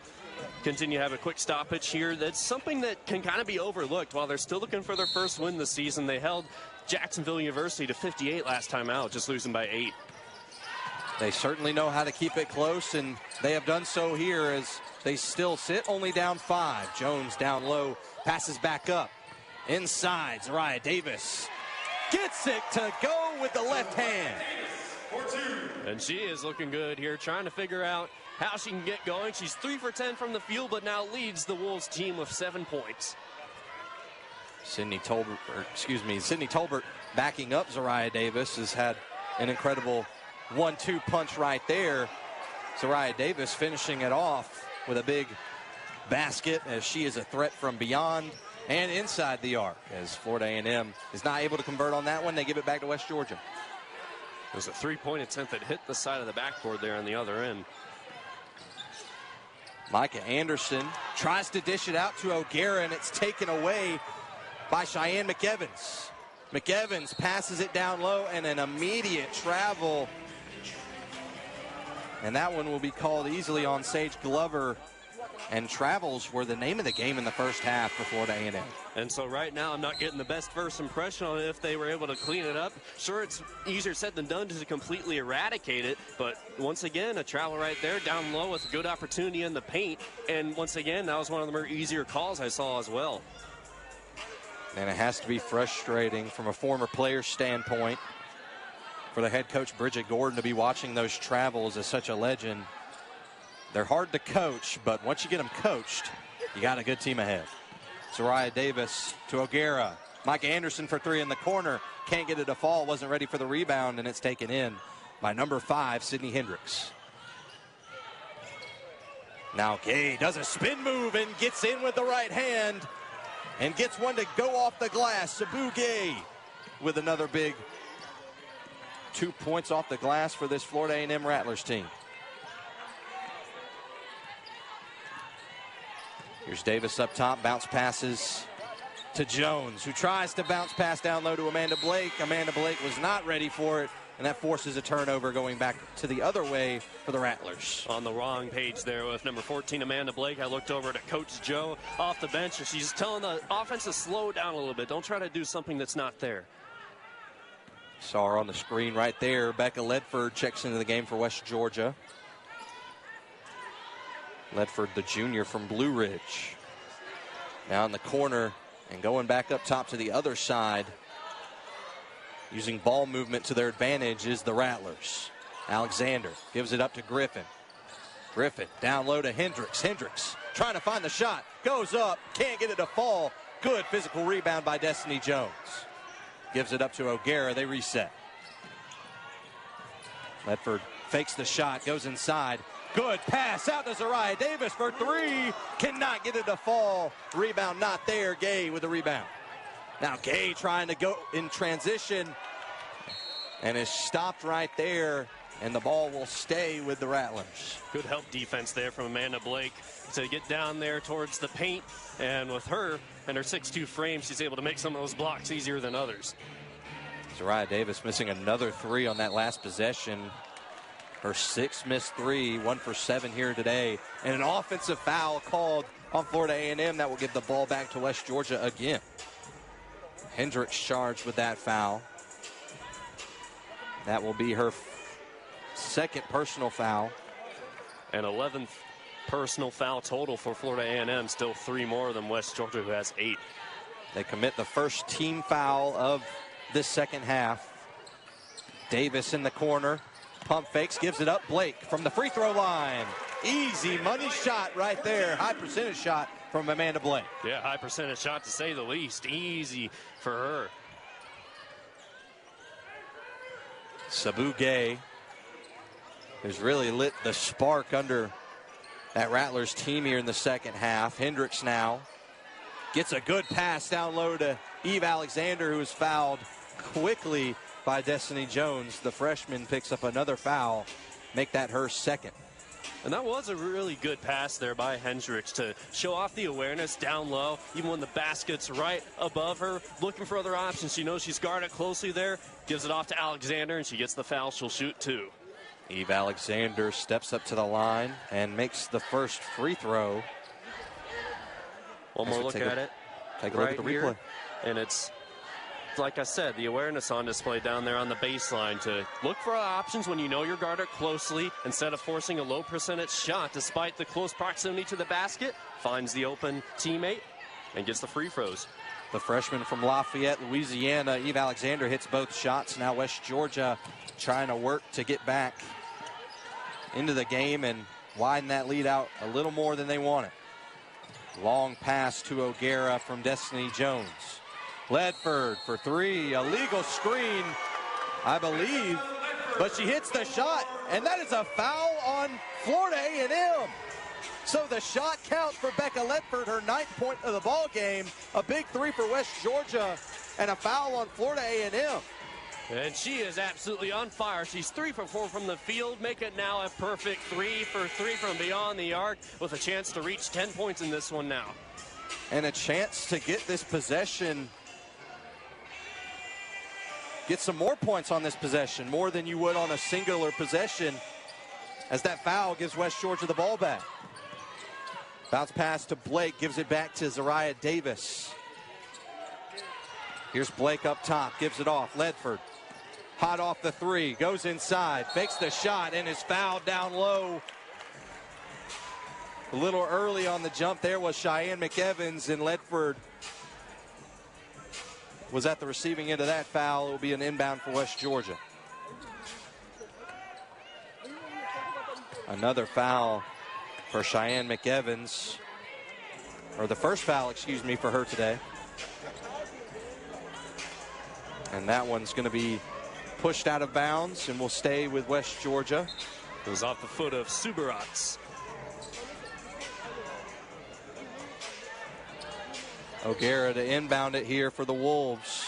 continue to have a quick stoppage here. That's something that can kind of be overlooked. While they're still looking for their first win this season, they held Jacksonville University to 58 last time out, just losing by 8. They certainly know how to keep it close, and they have done so here as they still sit only down 5. Jones down low, passes back up. Inside, Zuriyah Davis gets it to go with the left hand. And she is looking good here, trying to figure out how she can get going. She's 3 for 10 from the field, but now leads the Wolves team with 7 points. Sydney Tolbert backing up Zuriyah Davis has had an incredible 1-2 punch right there. Zuriyah Davis finishing it off with a big basket, as she is a threat from beyond and inside the arc, as Florida A&M is not able to convert on that one. They give it back to West Georgia. There's a 3-point attempt that hit the side of the backboard there on the other end. Micah Anderson tries to dish it out to O'Gara, and it's taken away by Cheyenne McEvans. McEvans passes it down low, and an immediate travel. And that one will be called easily on Sage Glover. And travels were the name of the game in the first half for Florida A&M. And so right now I'm not getting the best first impression on it if they were able to clean it up. Sure, it's easier said than done to completely eradicate it, but once again, a travel right there down low with a good opportunity in the paint. And once again, that was one of the more easier calls I saw as well. And it has to be frustrating from a former player's standpoint for the head coach, Bridget Gordon, to be watching those travels as such a legend. They're hard to coach, but once you get them coached, you got a good team ahead. Zuriyah Davis to O'Gara. Mike Anderson for 3 in the corner. Can't get it to fall, wasn't ready for the rebound, and it's taken in by number 5, Sydney Hendricks. Now Gay does a spin move and gets in with the right hand and gets one to go off the glass. Sabu Gay with another big 2 points off the glass for this Florida A&M Rattlers team. Here's Davis up top, bounce passes to Jones, who tries to bounce pass down low to Amanda Blake. Amanda Blake was not ready for it, and that forces a turnover going back to the other way for the Rattlers. On the wrong page there with number 14, Amanda Blake. I looked over to Coach Joe off the bench, and she's telling the offense to slow down a little bit. Don't try to do something that's not there. Saw her on the screen right there. Becca Ledford checks into the game for West Georgia. Ledford, the junior from Blue Ridge. Now in the corner and going back up top to the other side. Using ball movement to their advantage is the Rattlers. Alexander gives it up to Griffin. Griffin down low to Hendricks. Hendricks trying to find the shot. Goes up. Can't get it to fall. Good physical rebound by Destiny Jones. Gives it up to O'Gara. They reset. Ledford fakes the shot. Goes inside. Good pass out to Zuriyah Davis for 3. Cannot get it to fall. Rebound not there. Gay with the rebound. Now Gay trying to go in transition and is stopped right there, and the ball will stay with the Rattlers. Good help defense there from Amanda Blake to get down there towards the paint, and with her and her 6'2" frame, she's able to make some of those blocks easier than others. Zuriyah Davis missing another 3 on that last possession. Her 6th missed 3, 1 for 7 here today. And an offensive foul called on Florida A&M that will give the ball back to West Georgia again. Hendricks charged with that foul. That will be her 2nd personal foul. And 11th personal foul total for Florida A&M. Still 3 more than West Georgia, who has 8. They commit the first team foul of this second half. Davis in the corner. Pump fakes, gives it up. Blake from the free throw line. Easy money shot right there. High percentage shot from Amanda Blake. Yeah, high percentage shot to say the least. Easy for her. Sabu Gay has really lit the spark under that Rattlers team here in the second half. Hendricks now gets a good pass down low to Eve Alexander, who is fouled quickly by Destiny Jones. The freshman picks up another foul, make that her second. And that was a really good pass there by Hendricks to show off the awareness down low, even when the basket's right above her, looking for other options. She knows she's guarded closely there, gives it off to Alexander, and she gets the foul. She'll shoot 2. Eve Alexander steps up to the line and makes the first free throw. One more look at it. Take a look at the replay. And it's, like I said, the awareness on display down there on the baseline to look for options when you know you're guarded closely instead of forcing a low percentage shot despite the close proximity to the basket. Finds the open teammate and gets the free throws. The freshman from Lafayette, Louisiana, Eve Alexander, hits both shots. Now West Georgia trying to work to get back into the game and widen that lead out a little more than they wanted. Long pass to O'Gara from Destiny Jones. Ledford for 3, a legal screen, I believe, but she hits the shot, and that is a foul on Florida A&M. So the shot counts for Becca Ledford, her 9th point of the ball game. A big 3 for West Georgia, and a foul on Florida A&M. And she is absolutely on fire. She's 3 for 4 from the field, make it now a perfect 3 for 3 from beyond the arc, with a chance to reach 10 points in this one now. And a chance to get this possession, get some more points on this possession, more than you would on a singular possession, as that foul gives West Georgia the ball back. Bounce pass to Blake, gives it back to Zuriyah Davis. Here's Blake up top, gives it off. Ledford, hot off the 3, goes inside, fakes the shot, and is fouled down low. A little early on the jump there was Cheyenne McEvans, and Ledford was at the receiving end of that foul. It will be an inbound for West Georgia. Another foul for Cheyenne McEvans, or the first foul, excuse me, for her today. And that one's going to be pushed out of bounds and will stay with West Georgia. It was off the foot of Subarats. O'Gara to inbound it here for the Wolves.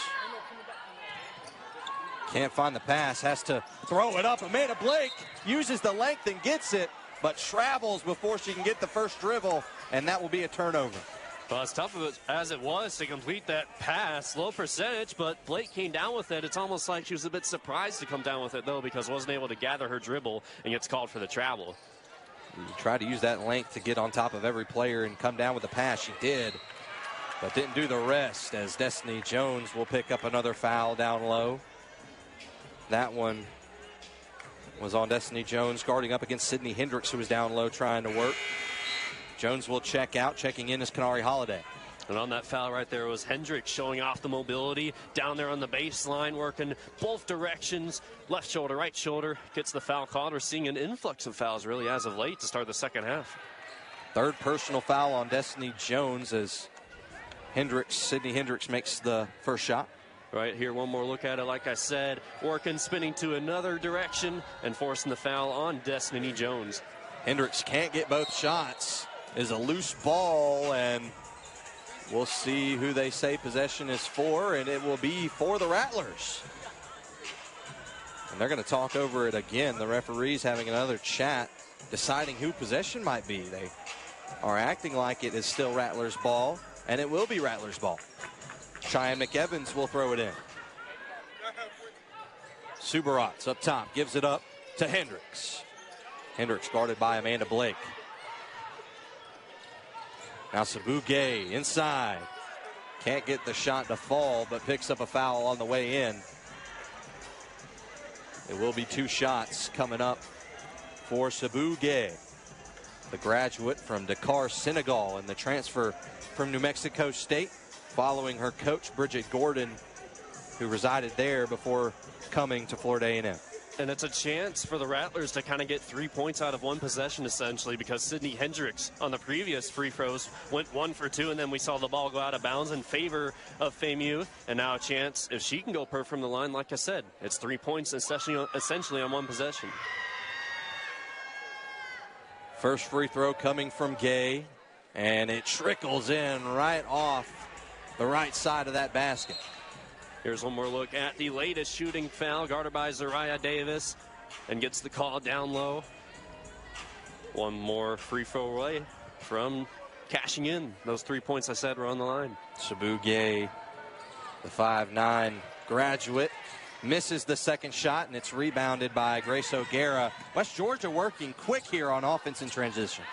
Can't find the pass, has to throw it up. Amanda Blake uses the length and gets it, but travels before she can get the first dribble, and that will be a turnover. Well, as tough as it was to complete that pass, low percentage, but Blake came down with it. It's almost like she was a bit surprised to come down with it, though, because wasn't able to gather her dribble and gets called for the travel. Tried to use that length to get on top of every player and come down with a pass. She did, but didn't do the rest, as Destiny Jones will pick up another foul down low. That one was on Destiny Jones, guarding up against Sydney Hendricks, who was down low trying to work. Jones will check out. Checking in is Kanari Holiday. And on that foul right there was Hendricks, showing off the mobility down there on the baseline, working both directions, left shoulder, right shoulder, gets the foul called. We're seeing an influx of fouls really as of late to start the second half. 3rd personal foul on Destiny Jones as Sydney Hendricks makes the first shot. Right here, one more look at it. Like I said, working, spinning to another direction and forcing the foul on Destiny Jones. Hendricks can't get both shots. Is a loose ball, and we'll see who they say possession is for, and it will be for the Rattlers. And they're going to talk over it again. The referees having another chat, deciding who possession might be. They are acting like it is still Rattlers ball, and it will be Rattlers ball. Cheyenne McEvans will throw it in. Subarats up top, gives it up to Hendricks. Hendricks guarded by Amanda Blake. Now Sabuge inside. Can't get the shot to fall, but picks up a foul on the way in. It will be 2 shots coming up for Sabuge, the graduate from Dakar, Senegal, and the transfer from New Mexico State, following her coach, Bridget Gordon, who resided there before coming to Florida A&M. And it's a chance for the Rattlers to kind of get 3 points out of one possession, essentially, because Sydney Hendricks on the previous free throws went 1 for 2, and then we saw the ball go out of bounds in favor of FAMU. And now a chance, if she can go per from the line, like I said, it's 3 points essentially on one possession. First free throw coming from Gay, and it trickles in right off the right side of that basket. Here's one more look at the latest shooting foul, guarded by Zuriyah Davis, and gets the call down low. One more free throw away from cashing in. Those 3 points I said were on the line. Sabu Gay, the 5'9" graduate, misses the second shot, and it's rebounded by Grace O'Gara. West Georgia working quick here on offense in transition.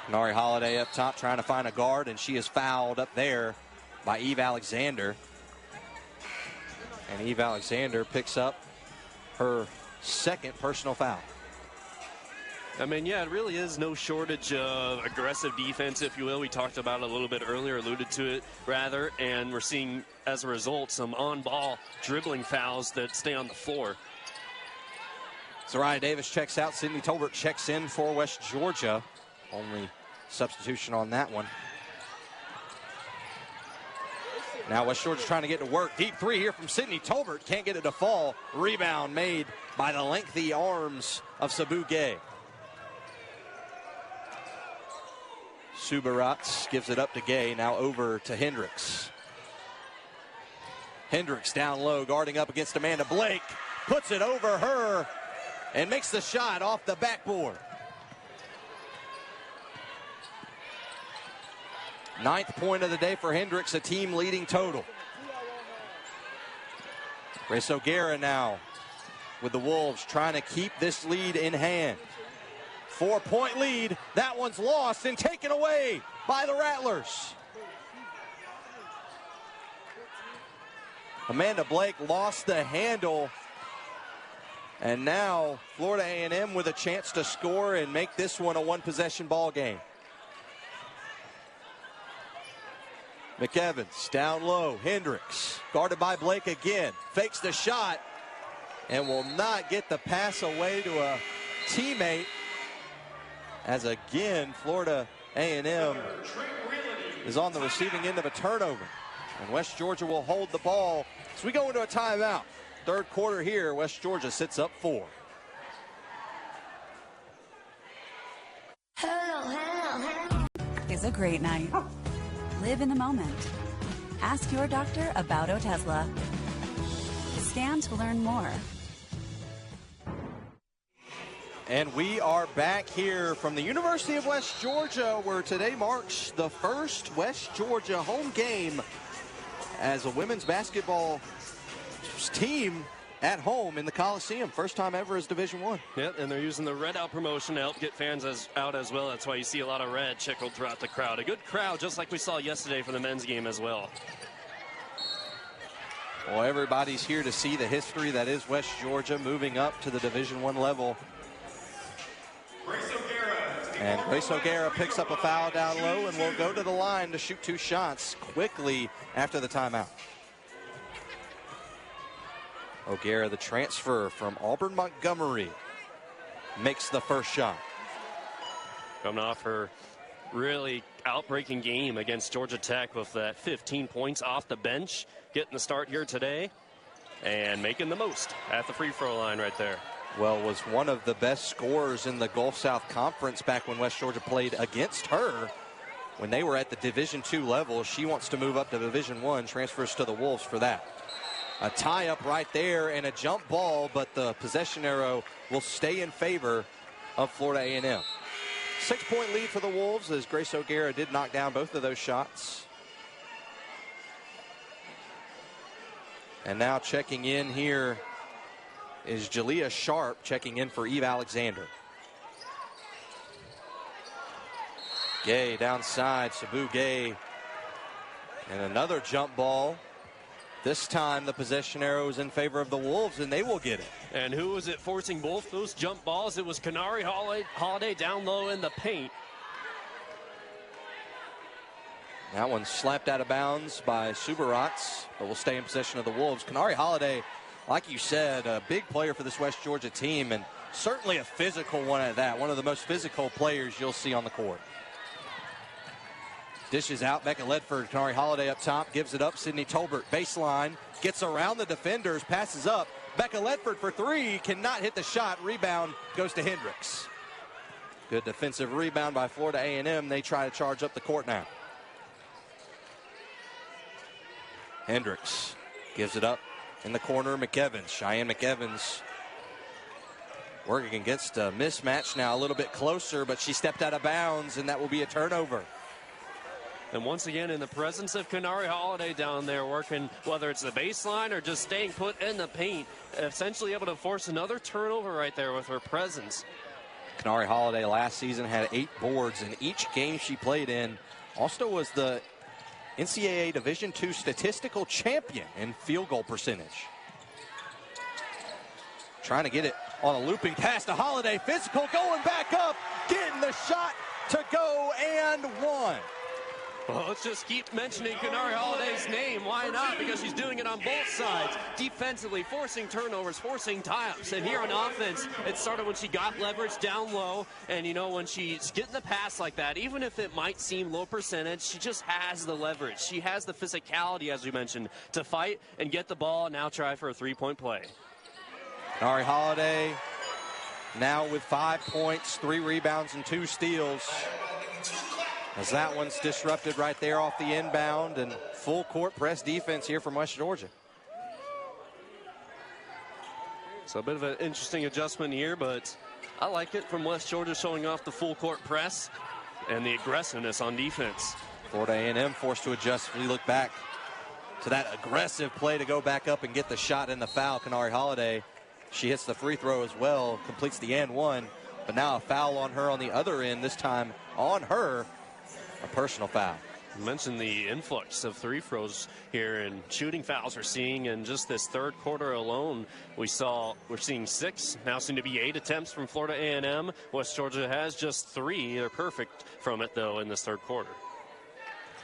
Nari Holiday up top trying to find a guard, and she is fouled up there by Eve Alexander. And Eve Alexander picks up her second personal foul. I mean, yeah, it really is no shortage of aggressive defense, if you will. We talked about it a little bit earlier, alluded to it rather, and we're seeing, as a result, some on-ball dribbling fouls that stay on the floor. Zuriyah Davis checks out. Sydney Tolbert checks in for West Georgia. Only substitution on that one. Now West Georgia trying to get to work. Deep three here from Sydney Tolbert. Can't get it to fall. Rebound made by the lengthy arms of Sabu Gay. Subarats gives it up to Gay. Now over to Hendricks. Hendricks down low, guarding up against Amanda Blake. Puts it over her and makes the shot off the backboard. Ninth point of the day for Hendricks, a team leading total. Grace O'Gara now with the Wolves trying to keep this lead in hand. 4-point lead. That one's lost and taken away by the Rattlers. Amanda Blake lost the handle. And now Florida A&M with a chance to score and make this one a one-possession ball game. McEvans down low. Hendricks guarded by Blake again. Fakes the shot and will not get the pass away to a teammate. As again, Florida A&M is on the receiving end of a turnover. And West Georgia will hold the ball as we go into a timeout. Third quarter here, West Georgia sits up 4. Is a great night. Live in the moment. Ask your doctor about Otezla. Scan to learn more. And we are back here from the University of West Georgia, where today marks the first West Georgia home game as a women's basketball team at home in the Coliseum. First time ever as Division I. Yep, and they're using the red out promotion to help get fans out as well. That's why you see a lot of red chickled throughout the crowd. A good crowd, just like we saw yesterday for the men's game as well. Well, everybody's here to see the history that is West Georgia moving up to the Division I level. And Grace O'Gara picks up a foul down low and will go to the line to shoot 2 shots quickly after the timeout. O'Gara, the transfer from Auburn Montgomery, makes the first shot. Coming off her really outbreaking game against Georgia Tech with that 15 points off the bench, getting the start here today and making the most at the free throw line right there. Well, was one of the best scorers in the Gulf South Conference back when West Georgia played against her when they were at the Division II level. She wants to move up to Division I, transfers to the Wolves for that. A tie-up right there and a jump ball, but the possession arrow will stay in favor of Florida A&M. 6-point lead for the Wolves as Grace O'Gara did knock down both of those shots. And now checking in here is Jalea Sharp, checking in for Eve Alexander. Gay downside, Sabu Gay. And another jump ball. This time the possession arrow is in favor of the Wolves, and they will get it. And who was it forcing both those jump balls? It was Kanari Holiday down low in the paint. That one slapped out of bounds by Subarats, but will stay in possession of the Wolves. Kanari Holiday, like you said, a big player for this West Georgia team, and certainly a physical one at that. One of the most physical players you'll see on the court. Dishes out, Becca Ledford, Kanari Holiday up top, gives it up, Sydney Tolbert, baseline, gets around the defenders, passes up, Becca Ledford for three, cannot hit the shot. Rebound goes to Hendricks. Good defensive rebound by Florida A&M. They try to charge up the court now. Hendricks gives it up in the corner. McEvans, Cheyenne McEvans, working against a mismatch now, a little bit closer, but she stepped out of bounds, and that will be a turnover. And once again, in the presence of Kenari Holiday down there working, whether it's the baseline or just staying put in the paint, essentially able to force another turnover right there with her presence. Kenari Holiday last season had 8 boards in each game she played in. Also was the NCAA Division II statistical champion in field goal percentage. Trying to get it on a looping pass to Holiday. Physical, going back up, getting the shot to go, and one. Well, let's just keep mentioning Kenari Holiday's name. Why not? Because she's doing it on both sides. Defensively, forcing turnovers, forcing tie-ups. And here on offense, it started when she got leverage down low. And, you know, when she's getting the pass like that, even if it might seem low percentage, she just has the leverage. She has the physicality, as we mentioned, to fight and get the ball and now try for a three-point play. Kenari Holiday now with 5 points, 3 rebounds, and 2 steals. As that one's disrupted right there off the inbound, and full court press defense here from West Georgia. So a bit of an interesting adjustment here, but I like it from West Georgia, showing off the full court press and the aggressiveness on defense. Florida A&M forced to adjust. We look back to that aggressive play to go back up and get the shot and the foul. Kenari Holiday, she hits the free throw as well, completes the and one, but now a foul on her on the other end, this time on her. A personal foul. You mentioned the influx of three throws here and shooting fouls we're seeing in just this third quarter alone. We're seeing 6, now soon to be 8 attempts from Florida A&M. West Georgia has just 3. They're perfect from it, though, in this third quarter.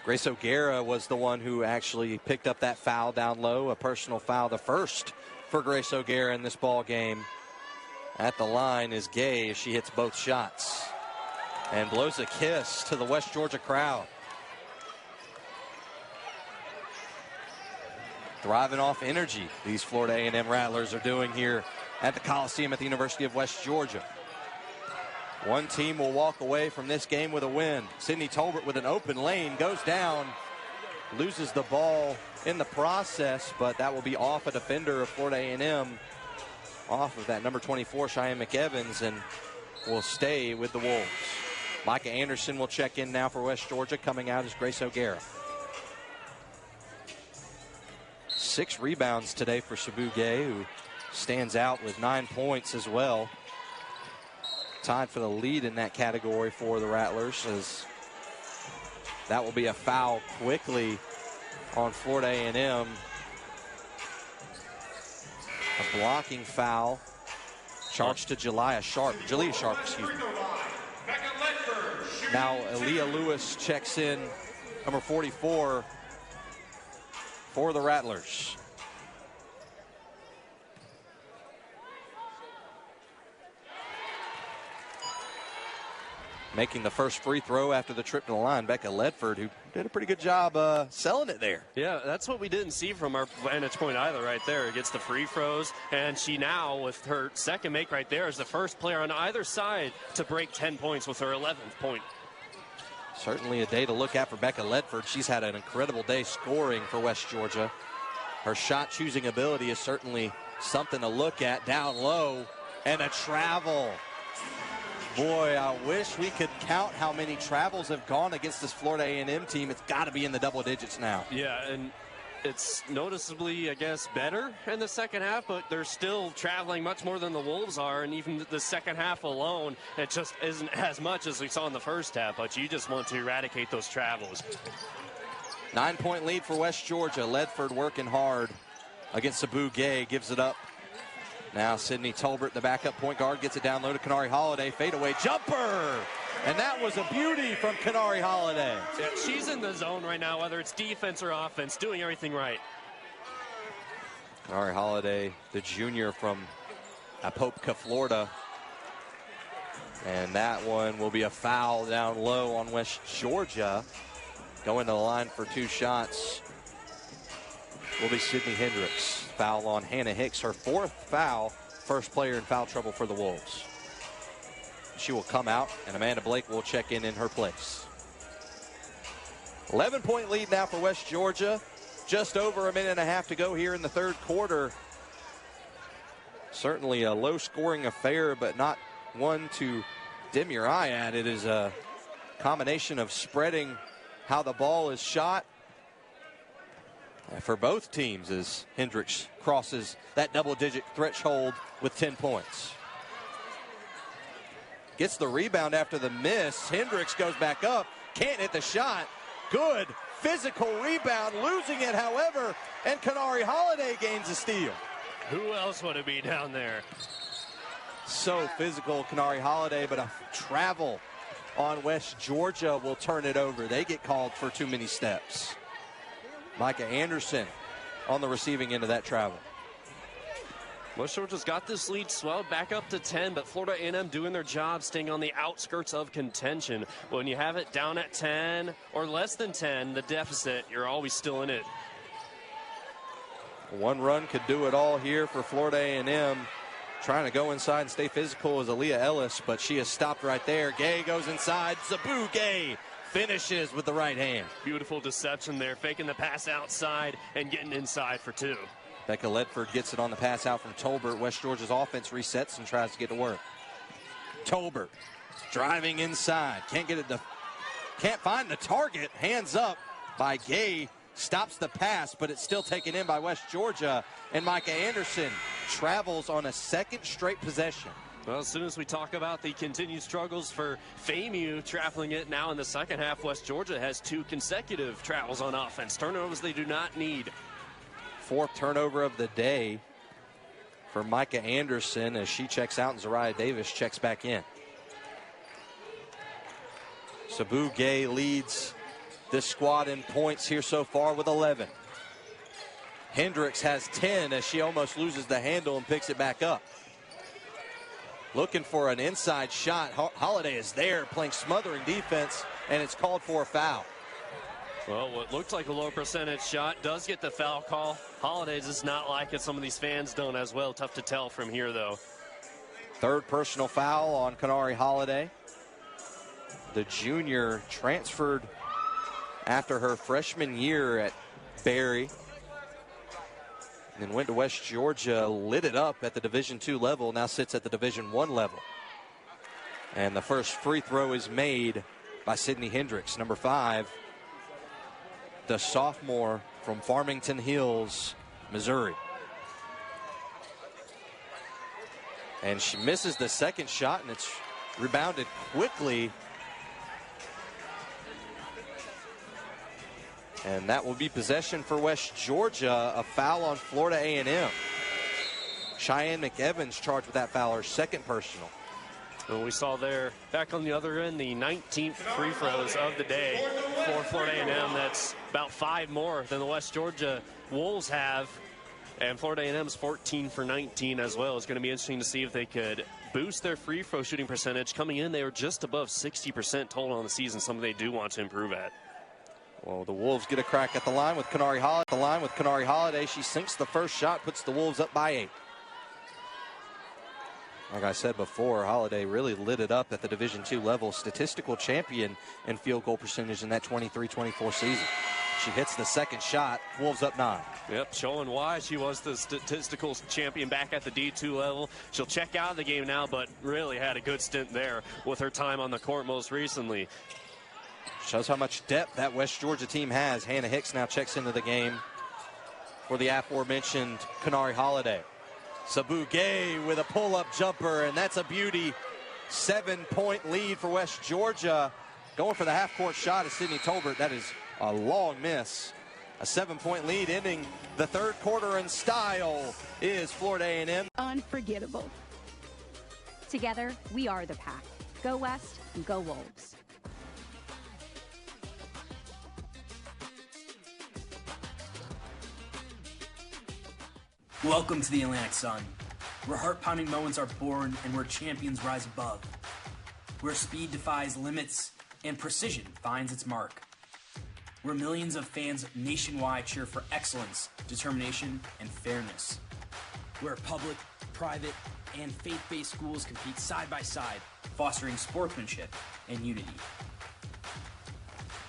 Grace O'Gara was the one who actually picked up that foul down low, a personal foul, the first for Grace O'Gara in this ball game. At the line is Gay as she hits both shots and blows a kiss to the West Georgia crowd. Thriving off energy, these Florida A&M Rattlers are doing here at the Coliseum at the University of West Georgia. One team will walk away from this game with a win. Sydney Tolbert with an open lane, goes down, loses the ball in the process, but that will be off a defender of Florida A&M, off of that number 24, Cheyenne McEvans, and will stay with the Wolves. Micah Anderson will check in now for West Georgia. Coming out is Grace O'Gara. 6 rebounds today for Sabu Gay, who stands out with 9 points as well. Tied for the lead in that category for the Rattlers, as that will be a foul quickly on Florida A&M. A blocking foul charged to Jaliyah Sharp, excuse me. Now Aaliyah Lewis checks in, number 44 for the Rattlers. Making the first free throw after the trip to the line, Becca Ledford, who did a pretty good job selling it there. Yeah, that's what we didn't see from our vantage point either right there. Gets the free throws, and she now, with her second make right there, is the first player on either side to break 10 points with her 11th point. Certainly a day to look at for Becca Ledford. She's had an incredible day scoring for West Georgia. Her shot choosing ability is certainly something to look at. Down low, and a travel. Boy, I wish we could count how many travels have gone against this Florida A&M team. It's got to be in the double digits now. Yeah, and it's noticeably, I guess, better in the second half, but they're still traveling much more than the Wolves are, and even the second half alone, it just isn't as much as we saw in the first half, but you just want to eradicate those travels. 9-point lead for West Georgia. Ledford working hard against Sabu Gay, gives it up. Now Sydney Tolbert, the backup point guard, gets it down low to Kenari Holiday. Fadeaway jumper! And that was a beauty from Kenari Holiday. Yeah, she's in the zone right now, whether it's defense or offense, doing everything right. Kenari Holiday, the junior from Apopka, Florida. And that one will be a foul down low on West Georgia. Going to the line for 2 shots will be Sydney Hendricks. foul on Hannah Hicks, her 4th foul, first player in foul trouble for the Wolves. She will come out, and Amanda Blake will check in her place. 11-point lead now for West Georgia. Just over a minute and a half to go here in the 3rd quarter. Certainly a low-scoring affair, but not one to dim your eye at. It is a combination of spreading how the ball is shot for both teams as Hendricks crosses that double-digit threshold with 10 points. Gets the rebound after the miss. Hendricks goes back up, can't hit the shot. Good physical rebound, losing it, however, and Kanari Holiday gains a steal. Who else would it be down there? So physical, Kanari Holiday, but a travel on West Georgia will turn it over. They get called for too many steps. Micah Anderson on the receiving end of that travel. West Georgia's got this lead swelled back up to 10, but Florida A&M doing their job, staying on the outskirts of contention. When you have it down at 10 or less than 10, the deficit, you're always still in it. One run could do it all here for Florida A&M. Trying to go inside and stay physical is Aaliyah Ellis, but she is stopped right there. Gay goes inside. Sabu Gay finishes with the right hand. Beautiful deception there, faking the pass outside and getting inside for 2. Becca Ledford gets it on the pass out from Tolbert. West Georgia's offense resets and tries to get to work. Tolbert driving inside. Can't find the target. Hands up by Gay. Stops the pass, but it's still taken in by West Georgia. And Micah Anderson travels on a 2nd straight possession. Well, as soon as we talk about the continued struggles for FAMU traveling it now in the 2nd half, West Georgia has 2 consecutive travels on offense. Turnovers they do not need. 4th turnover of the day for Micah Anderson as she checks out and Zuriyah Davis checks back in. Sabu Gay leads this squad in points here so far with 11. Hendricks has 10 as she almost loses the handle and picks it back up. Looking for an inside shot. Holiday is there playing smothering defense, and it's called for a foul. Well, what looked like a low percentage shot does get the foul call. Holiday does not like it. Some of these fans don't as well. Tough to tell from here, though. 3rd personal foul on Kanari Holiday. The junior transferred after her freshman year at Berry and then went to West Georgia, lit it up at the Division II level, now sits at the Division I level. And the first free throw is made by Sydney Hendricks, number 5. The sophomore from Farmington Hills, Missouri. And she misses the 2nd shot, and it's rebounded quickly. And that will be possession for West Georgia, a foul on Florida A&M. Cheyenne McEvans charged with that foul, her 2nd personal. And we saw there, back on the other end, the 19th free throws of the day for Florida A&M. That's about 5 more than the West Georgia Wolves have. And Florida A&M's 14 for 19 as well. It's going to be interesting to see if they could boost their free throw shooting percentage. Coming in, they were just above 60% total on the season, something they do want to improve at. Well, the Wolves get a crack at the line with Kanari Holiday. She sinks the first shot, puts the Wolves up by 8. Like I said before, Holiday really lit it up at the Division II level. Statistical champion in field goal percentage in that 23-24 season. She hits the 2nd shot, Wolves up 9. Yep, showing why she was the statistical champion back at the D2 level. She'll check out of the game now, but really had a good stint there with her time on the court most recently. Shows how much depth that West Georgia team has. Hannah Hicks now checks into the game for the aforementioned Kanari Holiday. Sabu Gay with a pull-up jumper, and that's a beauty. 7-point lead for West Georgia. Going for the half-court shot is Sydney Tolbert. That is a long miss. A 7-point lead ending the 3rd quarter in style is Florida A&M. Unforgettable. Together, we are the pack. Go West and go Wolves. Welcome to the Atlantic Sun, where heart-pounding moments are born and where champions rise above, where speed defies limits and precision finds its mark, where millions of fans nationwide cheer for excellence, determination, and fairness. Where public, private, and faith-based schools compete side by side, fostering sportsmanship and unity.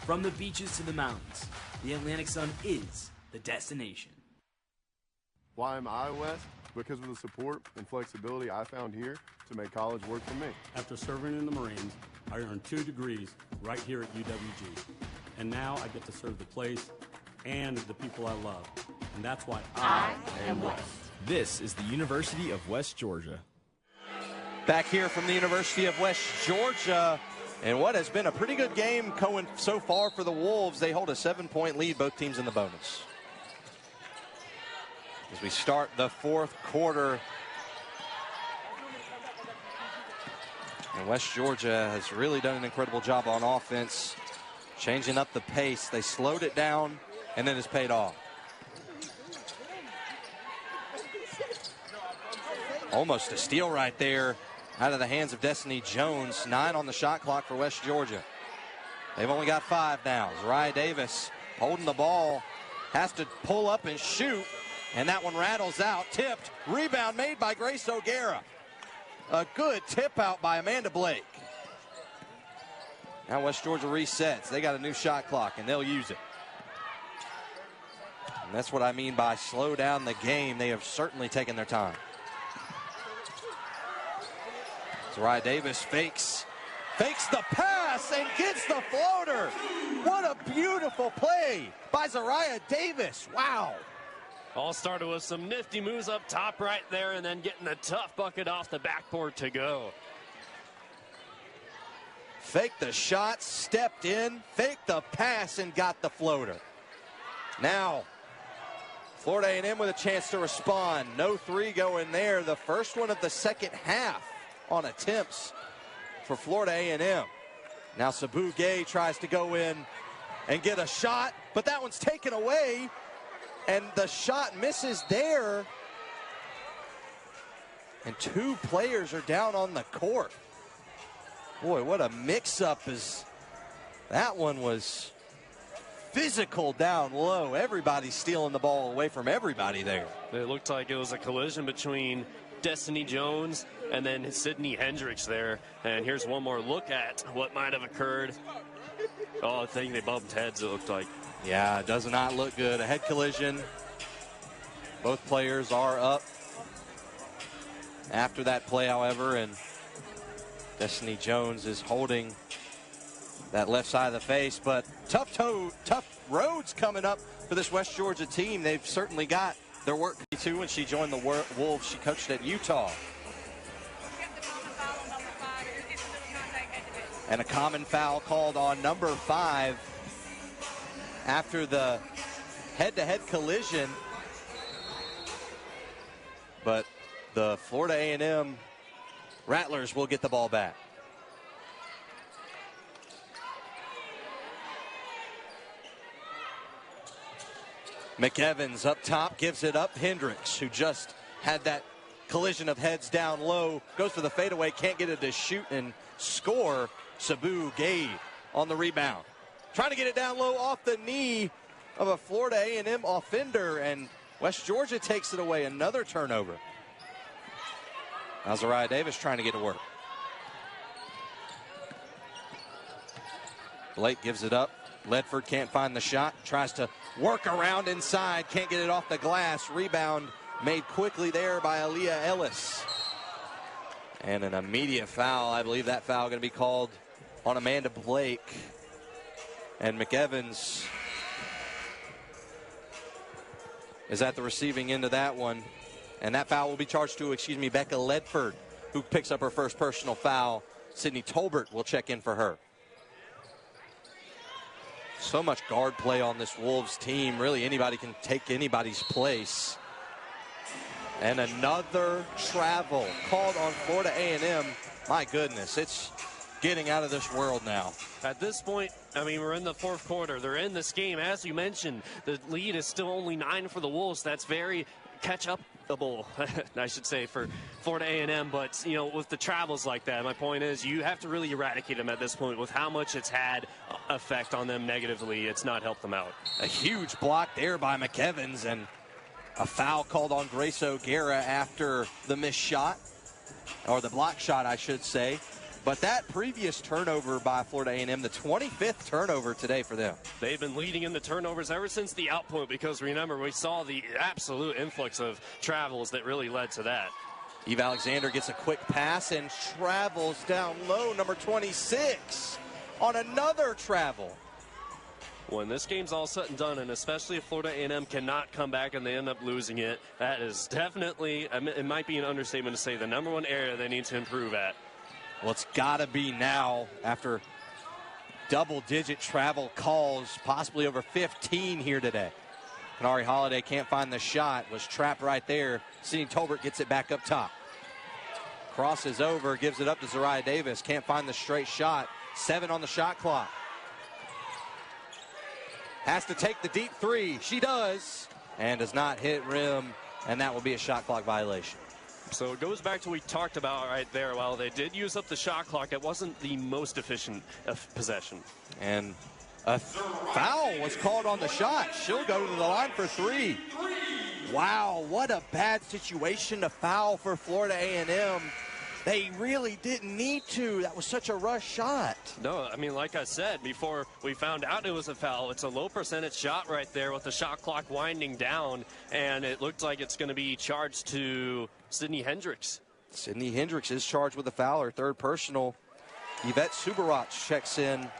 From the beaches to the mountains, the Atlantic Sun is the destination. Why am I West? Because of the support and flexibility I found here to make college work for me. After serving in the Marines, I earned 2 degrees right here at UWG. And now I get to serve the place and the people I love. And that's why I am West. This is the University of West Georgia. Back here from the University of West Georgia, and what has been a pretty good game going so far for the Wolves. They hold a 7-point lead, both teams in the bonus. As we start the fourth quarter, and West Georgia has really done an incredible job on offense, changing up the pace. They slowed it down, and then it's paid off. Almost a steal right there out of the hands of Destiny Jones. 9 on the shot clock for West Georgia. They've only got 5 now. Zuriyah Davis holding the ball, has to pull up and shoot, and that one rattles out. Tipped. Rebound made by Grace O'Gara. A good tip out by Amanda Blake. Now West Georgia resets. They got a new shot clock, and they'll use it. And that's what I mean by slow down the game. They have certainly taken their time. Zuriyah Davis fakes the pass and gets the floater. What a beautiful play by Zuriyah Davis. Wow. All started with some nifty moves up top right there, and then getting a tough bucket off the backboard to go. Faked the shot, stepped in, faked the pass, and got the floater. Now, Florida A&M with a chance to respond. No 3 going there. The first one of the second half on attempts for Florida A&M. Now Sabu Gay tries to go in and get a shot, but that one's taken away, and the shot misses there. And 2 players are down on the court. Boy, what a mix-up. Is that one was physical down low. Everybody's stealing the ball away from everybody there. It looked like it was a collision between Destiny Jones and then Sydney Hendricks there. And here's one more look at what might have occurred. Oh, I think they bumped heads, it looked like. Yeah, it does not look good. A head collision. Both players are up after that play, however, and Destiny Jones is holding that left side of the face, but tough roads coming up for this West Georgia team. They've certainly got their work to do. When she joined the Wolves, she coached at Utah. And a common foul called on number 5 after the head-to-head collision. But the Florida A&M Rattlers will get the ball back. McEvans up top, gives it up. Hendricks, who just had that collision of heads down low, goes for the fadeaway, can't get it to shoot and score. Sabu Gay on the rebound. Trying to get it down low off the knee of a Florida A&M offender, and West Georgia takes it away. Another turnover. Now Zuriyah Davis trying to get to work. Blake gives it up. Ledford can't find the shot. Tries to work around inside. Can't get it off the glass. Rebound made quickly there by Aaliyah Ellis. And an immediate foul. I believe that foul going to be called on Amanda Blake. And McEvans is at the receiving end of that one. And that foul will be charged to, Becca Ledford, who picks up her first personal foul. Sydney Tolbert will check in for her. So much guard play on this Wolves team. Really, anybody can take anybody's place. And another travel called on Florida A&M. My goodness, it's getting out of this world now. At this point, I mean, we're in the fourth quarter. They're in this game. As you mentioned, the lead is still only 9 for the Wolves. That's very catch up I should say, for Florida A&M, but you know, with the travels like that, my point is you have to really eradicate them at this point. With how much it's had effect on them negatively, it's not helped them out. A huge block there by McEvans, and a foul called on Grace O'Gara after the missed shot, or the block shot, I should say. But that previous turnover by Florida A&M, the 25th turnover today for them. They've been leading in the turnovers ever since the outpoint, because remember, we saw the absolute influx of travels that really led to that. Eve Alexander gets a quick pass and travels down low, number 26, on another travel. When this game's all said and done, and especially if Florida A&M cannot come back and they end up losing it, that is definitely, it might be an understatement to say, the #1 area they need to improve at. Well, it's got to be now after double-digit travel calls, possibly over 15 here today. Kenari Holiday can't find the shot, was trapped right there. Sydney Tolbert gets it back up top. Crosses over, gives it up to Zuriyah Davis. Can't find the straight shot. 7 on the shot clock. Has to take the deep three. She does, and does not hit rim, and that will be a shot clock violation. So it goes back to what we talked about right there. While they did use up the shot clock, it wasn't the most efficient possession. And a foul was called on the shot. She'll go to the line for 3. Wow, what a bad situation to foul for Florida A&M. They really didn't need to. That was such a rush shot. No, I mean, like I said, before we found out it was a foul, it's a low percentage shot right there with the shot clock winding down, and it looked like it's going to be charged to Sydney Hendricks. Sydney Hendricks is charged with a foul, her 3rd personal. Yvette Subarat checks in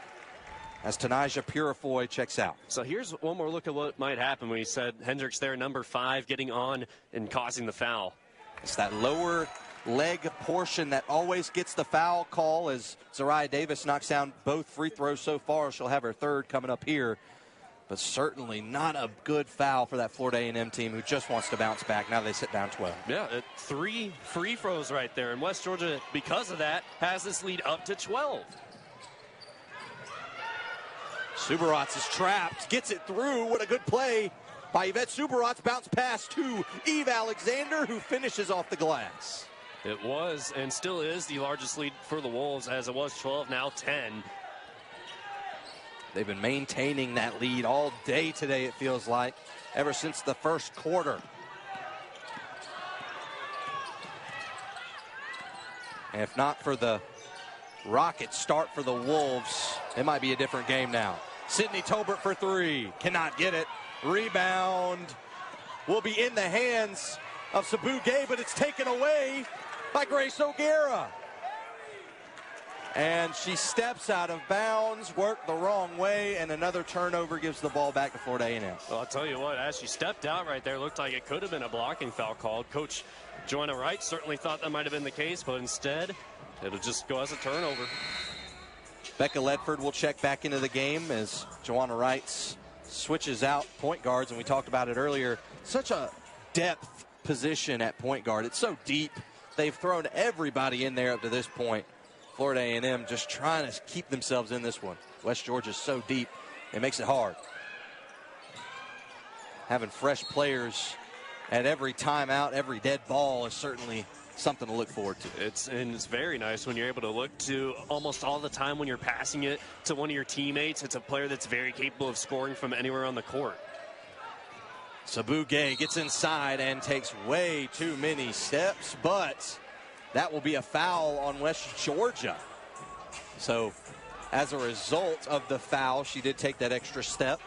as Tanaja Purifoy checks out. So here's one more look at what might happen when you said Hendricks there, number 5, getting on and causing the foul. It's that lower leg portion that always gets the foul call, as Zuriyah Davis knocks down both free throws so far. She'll have her 3rd coming up here. But certainly not a good foul for that Florida A&M team who just wants to bounce back. Now they sit down 12. Yeah, 3 free throws right there. And West Georgia, because of that, has this lead up to 12. Subarats is trapped, gets it through. What a good play by Yvette Subarats. Bounce pass to Eve Alexander, who finishes off the glass. It was and still is the largest lead for the Wolves, as it was 12, now 10. They've been maintaining that lead all day today, it feels like, ever since the first quarter. And if not for the rocket start for the Wolves, it might be a different game now. Sydney Tolbert for 3, cannot get it. Rebound will be in the hands of Sabu Gay, but it's taken away by Grace O'Gara. And she steps out of bounds, worked the wrong way, and another turnover gives the ball back to Florida A&M. Well, I'll tell you what, as she stepped out right there, looked like it could have been a blocking foul called. Coach Joanna Wright certainly thought that might have been the case, but instead, it'll just go as a turnover. Becca Ledford will check back into the game as Joanna Wright switches out point guards, and we talked about it earlier. Such a depth position at point guard. It's so deep. They've thrown everybody in there up to this point. Florida A&M just trying to keep themselves in this one. West Georgia's so deep, it makes it hard. Having fresh players at every timeout, every dead ball is certainly something to look forward to. It's very nice when you're able to look to almost all the time when you're passing it to one of your teammates. It's a player that's very capable of scoring from anywhere on the court. Sabu Gay gets inside and takes way too many steps, but that will be a foul on West Georgia. So as a result of the foul, she did take that extra step,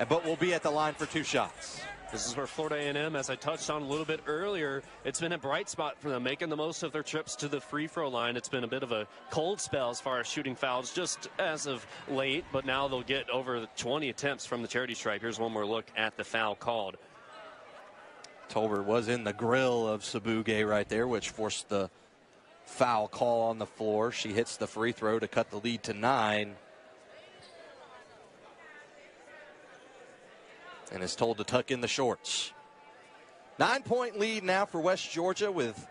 but will be at the line for 2 shots. This is where Florida A&M, as I touched on a little bit earlier, it's been a bright spot for them, making the most of their trips to the free throw line. It's been a bit of a cold spell as far as shooting fouls just as of late, but now they'll get over 20 attempts from the charity stripe. Here's one more look at the foul called. Tolbert was in the grill of Sabu Gay right there, which forced the foul call on the floor. She hits the free throw to cut the lead to 9. And is told to tuck in the shorts. 9-point lead now for West Georgia with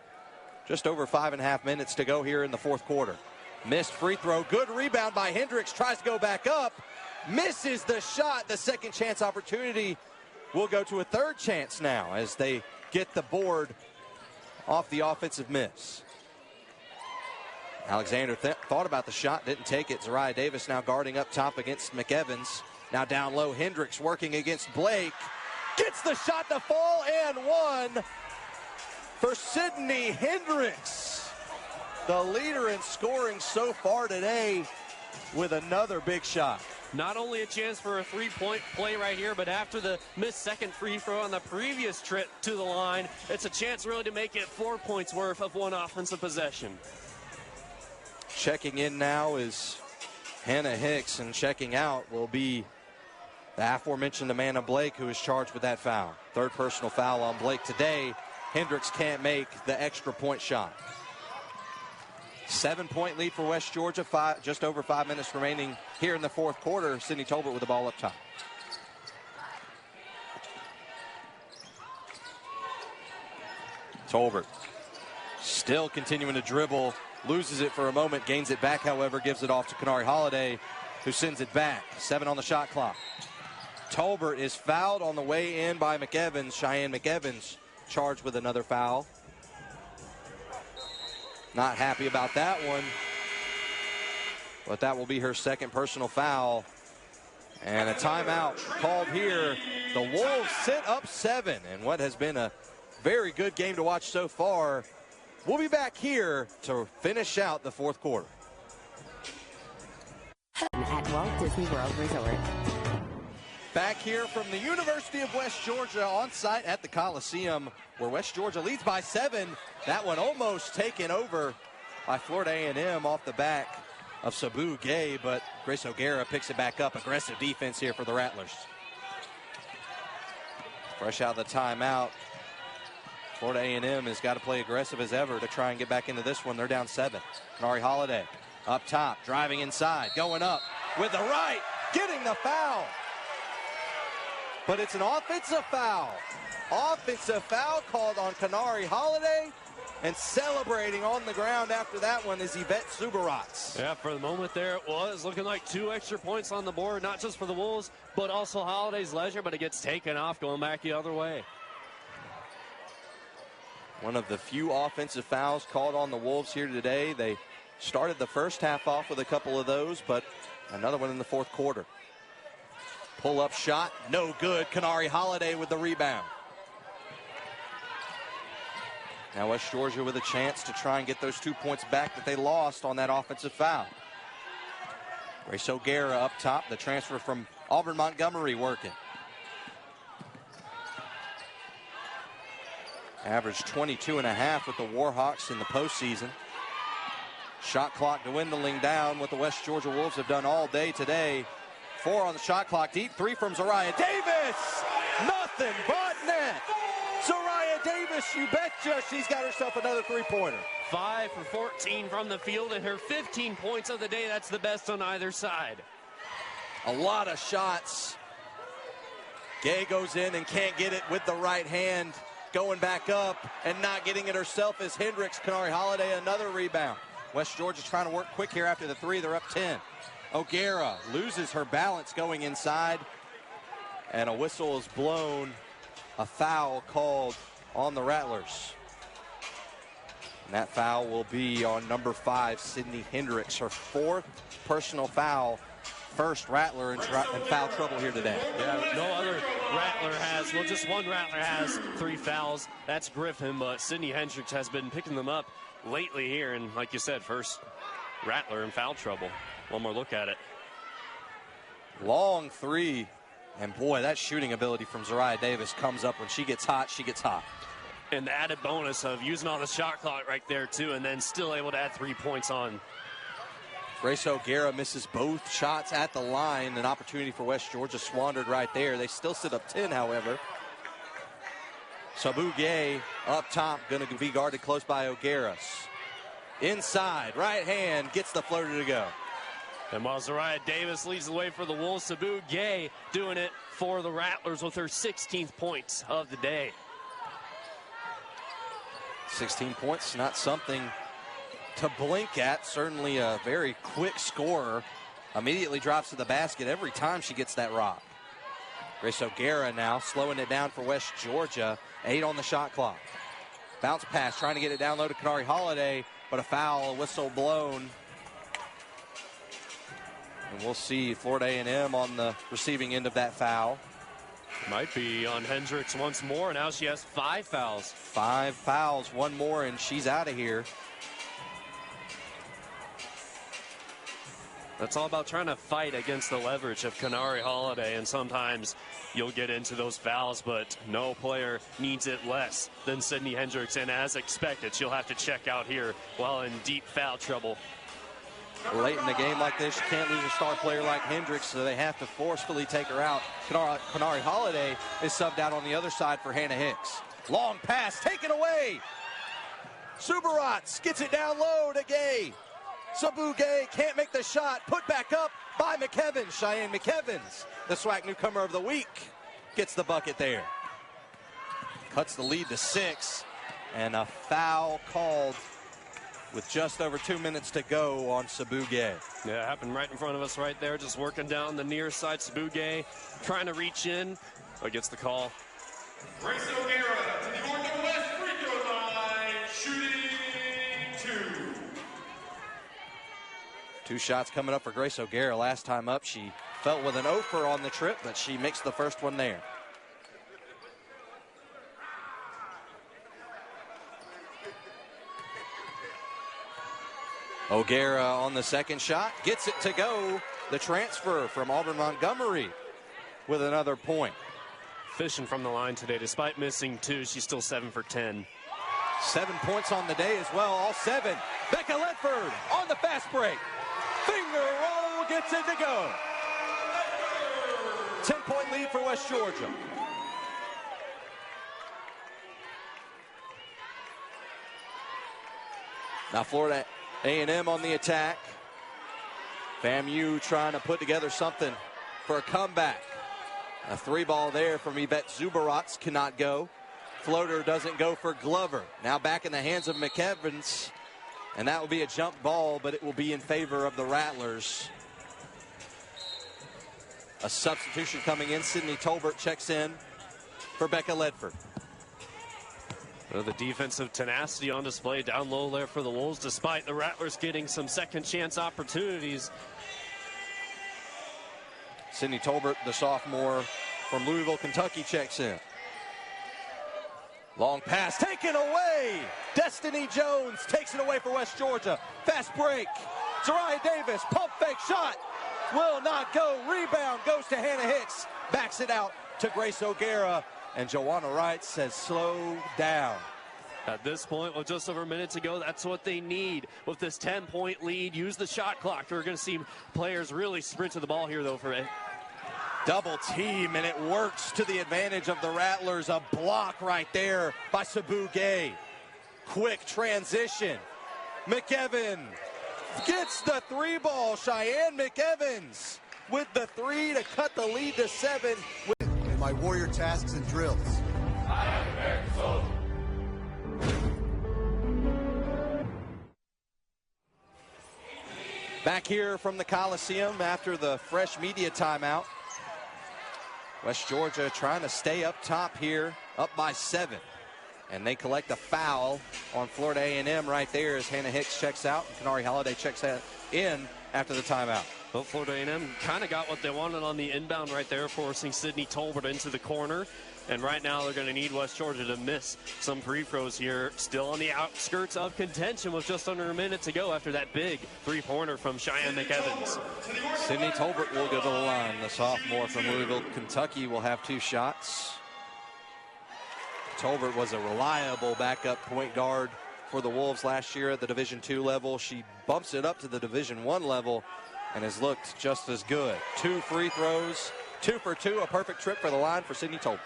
just over 5.5 minutes to go here in the 4th quarter. Missed free throw. Good rebound by Hendricks. Tries to go back up. Misses the shot. The second chance opportunity will go to a 3rd chance now as they get the board off the offensive miss. Alexander thought about the shot, didn't take it. Zuriyah Davis now guarding up top against McEvans. Now down low, Hendricks working against Blake. Gets the shot to fall and one for Sydney Hendricks. The leader in scoring so far today with another big shot. Not only a chance for a three-point play right here, but after the missed second free throw on the previous trip to the line, it's a chance really to make it 4 points worth of one offensive possession. Checking in now is Hannah Hicks, and checking out will be the aforementioned Amanda Blake, who is charged with that foul. Third personal foul on Blake today. Hendricks can't make the extra point shot. 7-point lead for West Georgia. Just over 5 minutes remaining here in the fourth quarter. Sydney Tolbert with the ball up top. Tolbert still continuing to dribble. Loses it for a moment, gains it back, however, gives it off to Kenari Holiday, who sends it back. 7 on the shot clock. Tolbert is fouled on the way in by McEvans. Cheyenne McEvans charged with another foul. Not happy about that one, but that will be her second personal foul. And a timeout called here. The Wolves sit up 7 in what has been a very good game to watch so far. We'll be back here to finish out the fourth quarter. At Walt Disney World Resort. Back here from the University of West Georgia on site at the Coliseum, where West Georgia leads by 7. That one almost taken over by Florida A&M off the back of Sabu Gay, but Grace O'Gara picks it back up. Aggressive defense here for the Rattlers. Fresh out of the timeout, Florida A&M has got to play aggressive as ever to try and get back into this one. They're down 7. Kenari Holiday up top, driving inside, going up with the right, getting the foul. But it's an offensive foul. Offensive foul called on Kenari Holiday, and celebrating on the ground after that one is Yvette Zubarats. Yeah, for the moment there it was looking like 2 extra points on the board, not just for the Wolves, but also Holiday's leisure, but it gets taken off going back the other way. One of the few offensive fouls called on the Wolves here today. They started the first half off with a couple of those, but another one in the fourth quarter. Pull-up shot, no good. Kenari Holiday with the rebound. Now West Georgia with a chance to try and get those 2 points back that they lost on that offensive foul. Grace O'Gara up top, the transfer from Auburn Montgomery working. Averaged 22.5 with the Warhawks in the postseason. Shot clock dwindling down, what the West Georgia Wolves have done all day today. 4 on the shot clock. Deep 3 from Zuriyah Davis. Nothing but net. Zuriyah Davis, you betcha. She's got herself another 3-pointer. 5 for 14 from the field, and her 15 points of the day. That's the best on either side. A lot of shots. Gay goes in and can't get it with the right hand. Going back up and not getting it herself is Hendricks. Kenari Holiday, another rebound. West Georgia's trying to work quick here after the 3. They're up 10. O'Gara loses her balance going inside, and a whistle is blown. A foul called on the Rattlers. And that foul will be on number 5, Sydney Hendricks. Her 4th personal foul. First Rattler in foul trouble here today. Yeah, no other Rattler has, well, just one Rattler has 3 fouls. That's Griffin, but Sydney Hendricks has been picking them up lately here. And like you said, first Rattler in foul trouble. One more look at it. Long 3. And boy, that shooting ability from Zuriyah Davis comes up. When she gets hot, she gets hot. And the added bonus of using all the shot clock right there, too, and then still able to add 3 points on. Grace O'Gara misses both shots at the line. An opportunity for West Georgia squandered right there. They still sit up 10, however. Sabu Gay up top, going to be guarded close by O'Gara. Inside, right hand, gets the floater to go. And while Zuriyah Davis leads the way for the Wolves, Sabu Gay doing it for the Rattlers with her 16th points of the day. 16 points, not something to blink at. Certainly a very quick scorer. Immediately drops to the basket every time she gets that rock. Grace O'Gara now slowing it down for West Georgia. 8 on the shot clock. Bounce pass, trying to get it down low to Kanari Holiday, but a foul, a whistle blown. And we'll see Florida A&M on the receiving end of that foul. Might be on Hendricks once more. Now she has 5 fouls. 5 fouls, 1 more, and she's out of here. That's all about trying to fight against the leverage of Kanari Holiday, and sometimes you'll get into those fouls, but no player needs it less than Sydney Hendricks, and as expected, she'll have to check out here while in deep foul trouble. Late in the game like this, you can't lose a star player like Hendricks, so they have to forcefully take her out. Kanari Holiday is subbed out on the other side for Hannah Hicks. Long pass taken away. Subarats gets it down low to Gay. Sabu Gay can't make the shot. Put back up by McEvans. Cheyenne McEvans, the SWAC newcomer of the week, gets the bucket there. Cuts the lead to 6, and a foul called with just over 2 minutes to go on Sabu Gay. Yeah, it happened right in front of us right there, just working down the near side. Sabu Gay trying to reach in, but gets the call. Grace O'Gara to the Northwest free throw line, shooting 2. 2 shots coming up for Grace O'Gara. Last time up, she felt with an offer on the trip, but she makes the first one there. O'Gara on the second shot, gets it to go. The transfer from Auburn Montgomery with another point. Fishing from the line today, despite missing 2, she's still 7 for 10. 7 points on the day as well, all 7. Becca Ledford on the fast break. Finger roll, gets it to go. 10-point lead for West Georgia. Now Florida A&M on the attack. FAMU trying to put together something for a comeback. A 3-ball there from Yvette Zubarats cannot go. Floater doesn't go for Glover. Now back in the hands of McEvans. And that will be a jump ball, but it will be in favor of the Rattlers. A substitution coming in. Sydney Tolbert checks in for Becca Ledford. Well, the defensive tenacity on display down low there for the Wolves, despite the Rattlers getting some second chance opportunities. Sydney Tolbert, the sophomore from Louisville, Kentucky, checks in. Long pass taken away. Destiny Jones takes it away for West Georgia. Fast break. Zuriyah Davis, pump fake shot. Will not go. Rebound goes to Hannah Hicks. Backs it out to Grace O'Gara. And Joanna Wright says slow down. At this point, with just over a minute to go, that's what they need. With this 10-point lead, use the shot clock. We're going to see players really sprint to the ball here, though, for it. Double team, and it works to the advantage of the Rattlers. A block right there by Sabu Gay. Quick transition. McEvans gets the 3-ball. Cheyenne McEvans with the 3 to cut the lead to 7. In my warrior tasks and drills. I am American soldier. Back here from the Coliseum after the fresh media timeout. West Georgia trying to stay up top here, up by 7. And they collect a foul on Florida A&M right there as Hannah Hicks checks out and Kanari Holiday checks in after the timeout. Well, Florida A&M kind of got what they wanted on the inbound right there, forcing Sydney Tolbert into the corner. And right now they're going to need West Georgia to miss some free throws here. Still on the outskirts of contention with just under a minute to go after that big 3-pointer from Cheyenne McEvans. Sydney Tolbert will go to the line. The sophomore from Louisville, Kentucky will have 2 shots. Tolbert was a reliable backup point guard for the Wolves last year at the Division II level. She bumps it up to the Division I level and has looked just as good. 2 free throws, 2 for 2, a perfect trip for the line for Sydney Tolbert.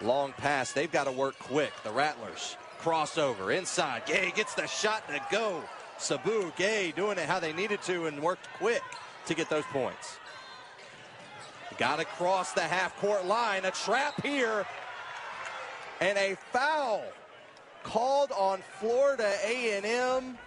Long pass, they've got to work quick. The Rattlers crossover inside. Gay gets the shot to go. Sabu Gay doing it how they needed to and worked quick to get those points. Got to cross the half-court line. A trap here. And a foul called on Florida A&M.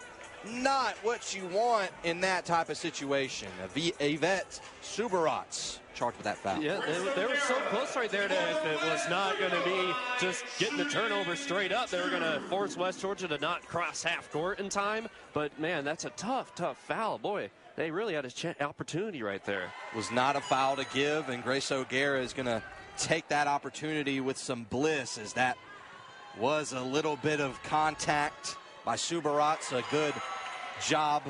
not what you want in that type of situation. Yvette Subarats charged with that foul. Yeah, they were so close right there that if it was not going to be just getting the turnover straight up, they were going to force West Georgia to not cross half court in time. But, man, that's a tough foul. Boy, they really had an opportunity right there. Was not a foul to give, and Grace O'Gara is going to take that opportunity with some bliss, as that was a little bit of contact by Subarats. A good job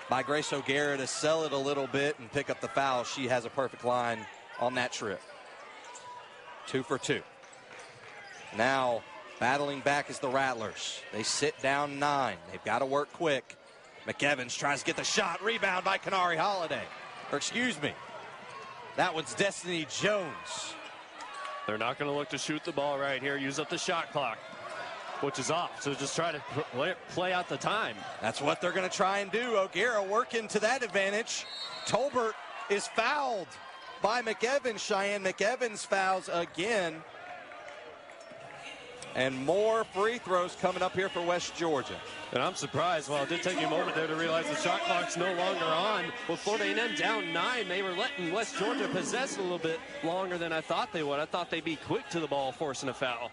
by Grace O'Gara to sell it a little bit and pick up the foul. She has a perfect line on that trip. 2 for 2. Now battling back is the Rattlers. They sit down 9. They've got to work quick. McEvans tries to get the shot. Rebound by Kenari Holiday. Or excuse me, that one's Destiny Jones. They're not going to look to shoot the ball right here. Use up the shot clock, which is off. So just try to play out the time. That's what they're going to try and do. O'Gara working to that advantage. Tolbert is fouled by McEvans. Cheyenne McEvans fouls again. And more free throws coming up here for West Georgia. And I'm surprised. Well, it did take me a moment there to realize the shot clock's no longer on. With Florida A&M down 9, they were letting West Georgia possess a little bit longer than I thought they would. I thought they'd be quick to the ball, forcing a foul.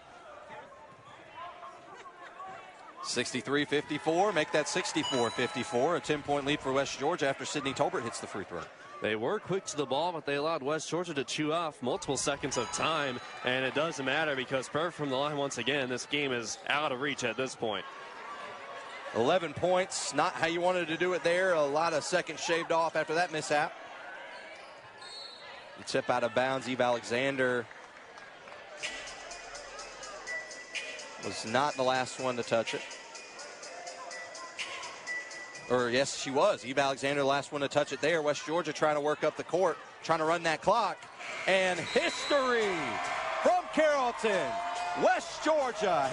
63-54, make that 64-54. A 10-point lead for West Georgia after Sydney Tolbert hits the free throw. They were quick to the ball, but they allowed West Georgia to chew off multiple seconds of time, and it doesn't matter because Perfect from the line once again. This game is out of reach at this point. 11 points, not how you wanted to do it there. A lot of seconds shaved off after that mishap. The tip out of bounds. Eve Alexander was not the last one to touch it. Or yes, she was. Eve Alexander, the last one to touch it there. West Georgia trying to work up the court, trying to run that clock. And history from Carrollton. West Georgia